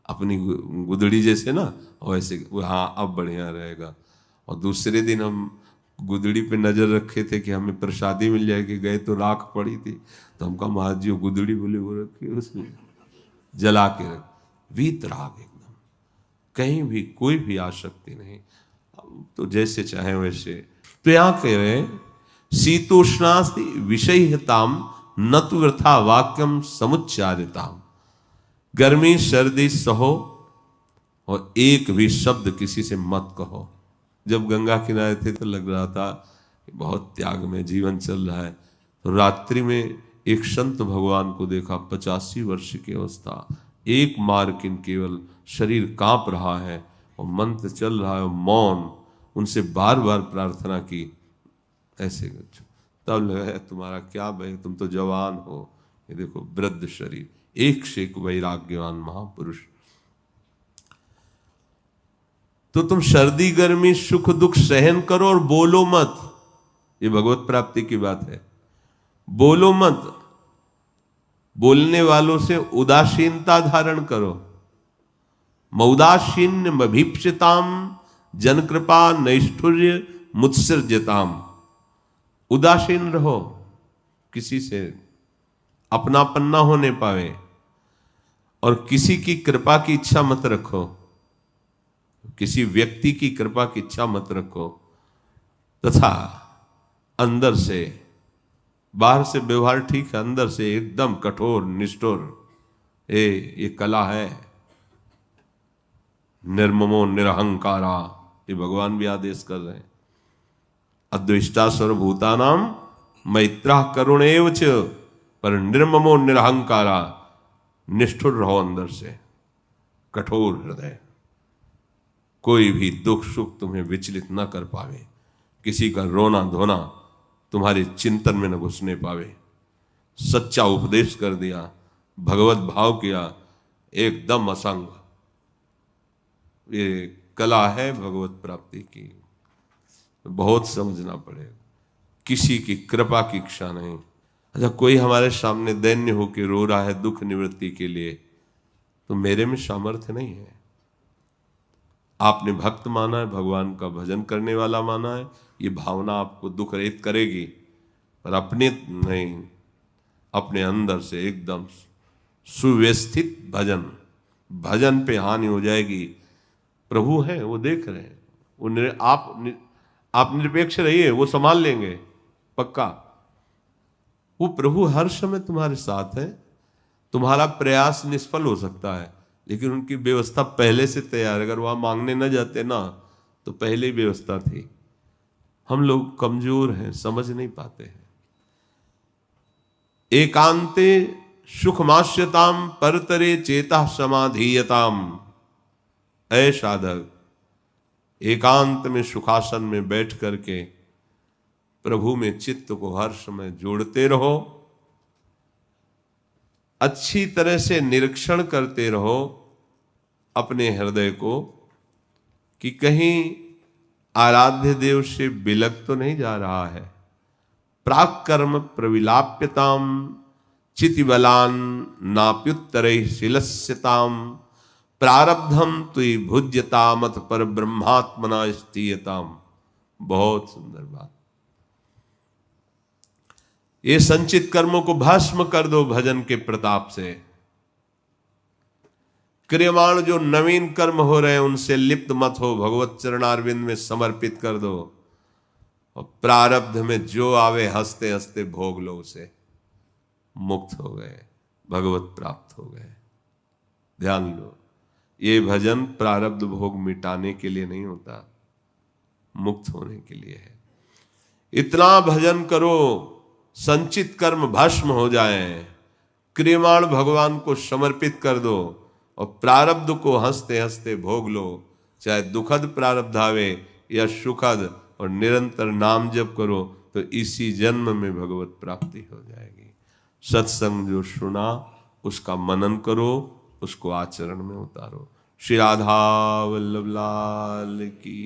अपनी गुदड़ी जैसे ना, और ऐसे, हाँ अब बढ़िया रहेगा। और दूसरे दिन हम गुदड़ी पे नजर रखे थे कि हमें प्रसादी मिल जाएगी, गए तो राख पड़ी थी, तो हमका महाराज जी गुदड़ी बोले वो रखी, उसमें जला के रख, वीतराग एकदम, कहीं भी कोई भी आसक्ति नहीं, तो जैसे चाहे वैसे। तो यहां कह रहे शीतोष्णास्ति विषयताम न तु वृथा वाक्यम समुच्चारिताम, गर्मी सर्दी सहो और एक भी शब्द किसी से मत कहो। जब गंगा किनारे थे तो लग रहा था कि बहुत त्याग में जीवन चल रहा है। तो रात्रि में एक संत भगवान को देखा, 85 वर्ष की अवस्था, एक मार्किन केवल, शरीर कांप रहा है और मंत्र चल रहा है, मौन। उनसे बार बार प्रार्थना की, ऐसे तब लगा तुम्हारा क्या भाई, तुम तो जवान हो, ये देखो वृद्ध शरीर, एक से एक वैराग्यवान महापुरुष। तो तुम सर्दी गर्मी सुख दुख सहन करो और बोलो मत, ये भगवत प्राप्ति की बात है। बोलो मत, बोलने वालों से उदासीनता धारण करो। मौदासीन्य मभीप्सिताम जन कृपा नैष्ठुर्य मुत्सर्जताम, उदासीन रहो, किसी से अपनापन ना होने पावे, और किसी की कृपा की इच्छा मत रखो, किसी व्यक्ति की कृपा की इच्छा मत रखो, तथा अंदर से, बाहर से व्यवहार ठीक है, अंदर से एकदम कठोर निष्ठुर, ये कला है। निर्ममो निरहंकारा, ये भगवान भी आदेश कर रहे हैं। अद्वेष्टा सर्वभूतानाम मैत्रा करुणेव च, पर निर्ममो निरहंकारा, निष्ठुर रहो अंदर से, कठोर हृदय, कोई भी दुख सुख तुम्हें विचलित न कर पावे, किसी का रोना धोना तुम्हारे चिंतन में न घुसने पावे। सच्चा उपदेश कर दिया, भगवत भाव किया, एकदम असंग, ये कला है भगवत प्राप्ति की, बहुत समझना पड़ेगा। किसी की कृपा की इच्छा नहीं। अच्छा, कोई हमारे सामने दैन्य होकर रो रहा है दुख निवृत्ति के लिए, तो मेरे में सामर्थ्य नहीं है। आपने भक्त माना है, भगवान का भजन करने वाला माना है, ये भावना आपको दुख रहित करेगी, पर अपने नहीं, अपने अंदर से एकदम सुव्यवस्थित भजन, भजन पे हानि हो जाएगी। प्रभु है, वो देख रहे हैं, वो आप निरपेक्ष रहिए, वो संभाल लेंगे पक्का। वो प्रभु हर समय तुम्हारे साथ है। तुम्हारा प्रयास निष्फल हो सकता है, लेकिन उनकी व्यवस्था पहले से तैयार। अगर वहां मांगने न जाते ना तो पहले ही व्यवस्था थी। हम लोग कमजोर हैं, समझ नहीं पाते हैं। एकांते सुखमास्यताम परतरे चेता समाधीयताम। ऐ साधक, एकांत में सुखासन में बैठ करके प्रभु में चित्त को हर समय जोड़ते रहो। अच्छी तरह से निरीक्षण करते रहो अपने हृदय को कि कहीं आराध्य देव से बिलक तो नहीं जा रहा है। प्राक कर्म प्रविलाप्यताम चितिबलान नाप्युत्तरैः शिलस्यताम प्रारब्धम तुई भुज्यतामथ पर ब्रह्मात्मना स्थीयताम। बहुत सुंदर बात। ये संचित कर्मों को भस्म कर दो भजन के प्रताप से। क्रियमाण जो नवीन कर्म हो रहे हैं उनसे लिप्त मत हो, भगवत चरणारविंद में समर्पित कर दो। और प्रारब्ध में जो आवे हंसते हंसते भोग लो उसे। मुक्त हो गए, भगवत प्राप्त हो गए। ध्यान लो, ये भजन प्रारब्ध भोग मिटाने के लिए नहीं होता, मुक्त होने के लिए है। इतना भजन करो संचित कर्म भस्म हो जाए, क्रियमाण भगवान को समर्पित कर दो और प्रारब्ध को हंसते हंसते भोग लो। चाहे दुखद प्रारब्ध आवे या सुखद, और निरंतर नाम जप करो तो इसी जन्म में भगवत प्राप्ति हो जाएगी। सत्संग जो सुना उसका मनन करो, उसको आचरण में उतारो। श्री राधा वल्लभ लाल की।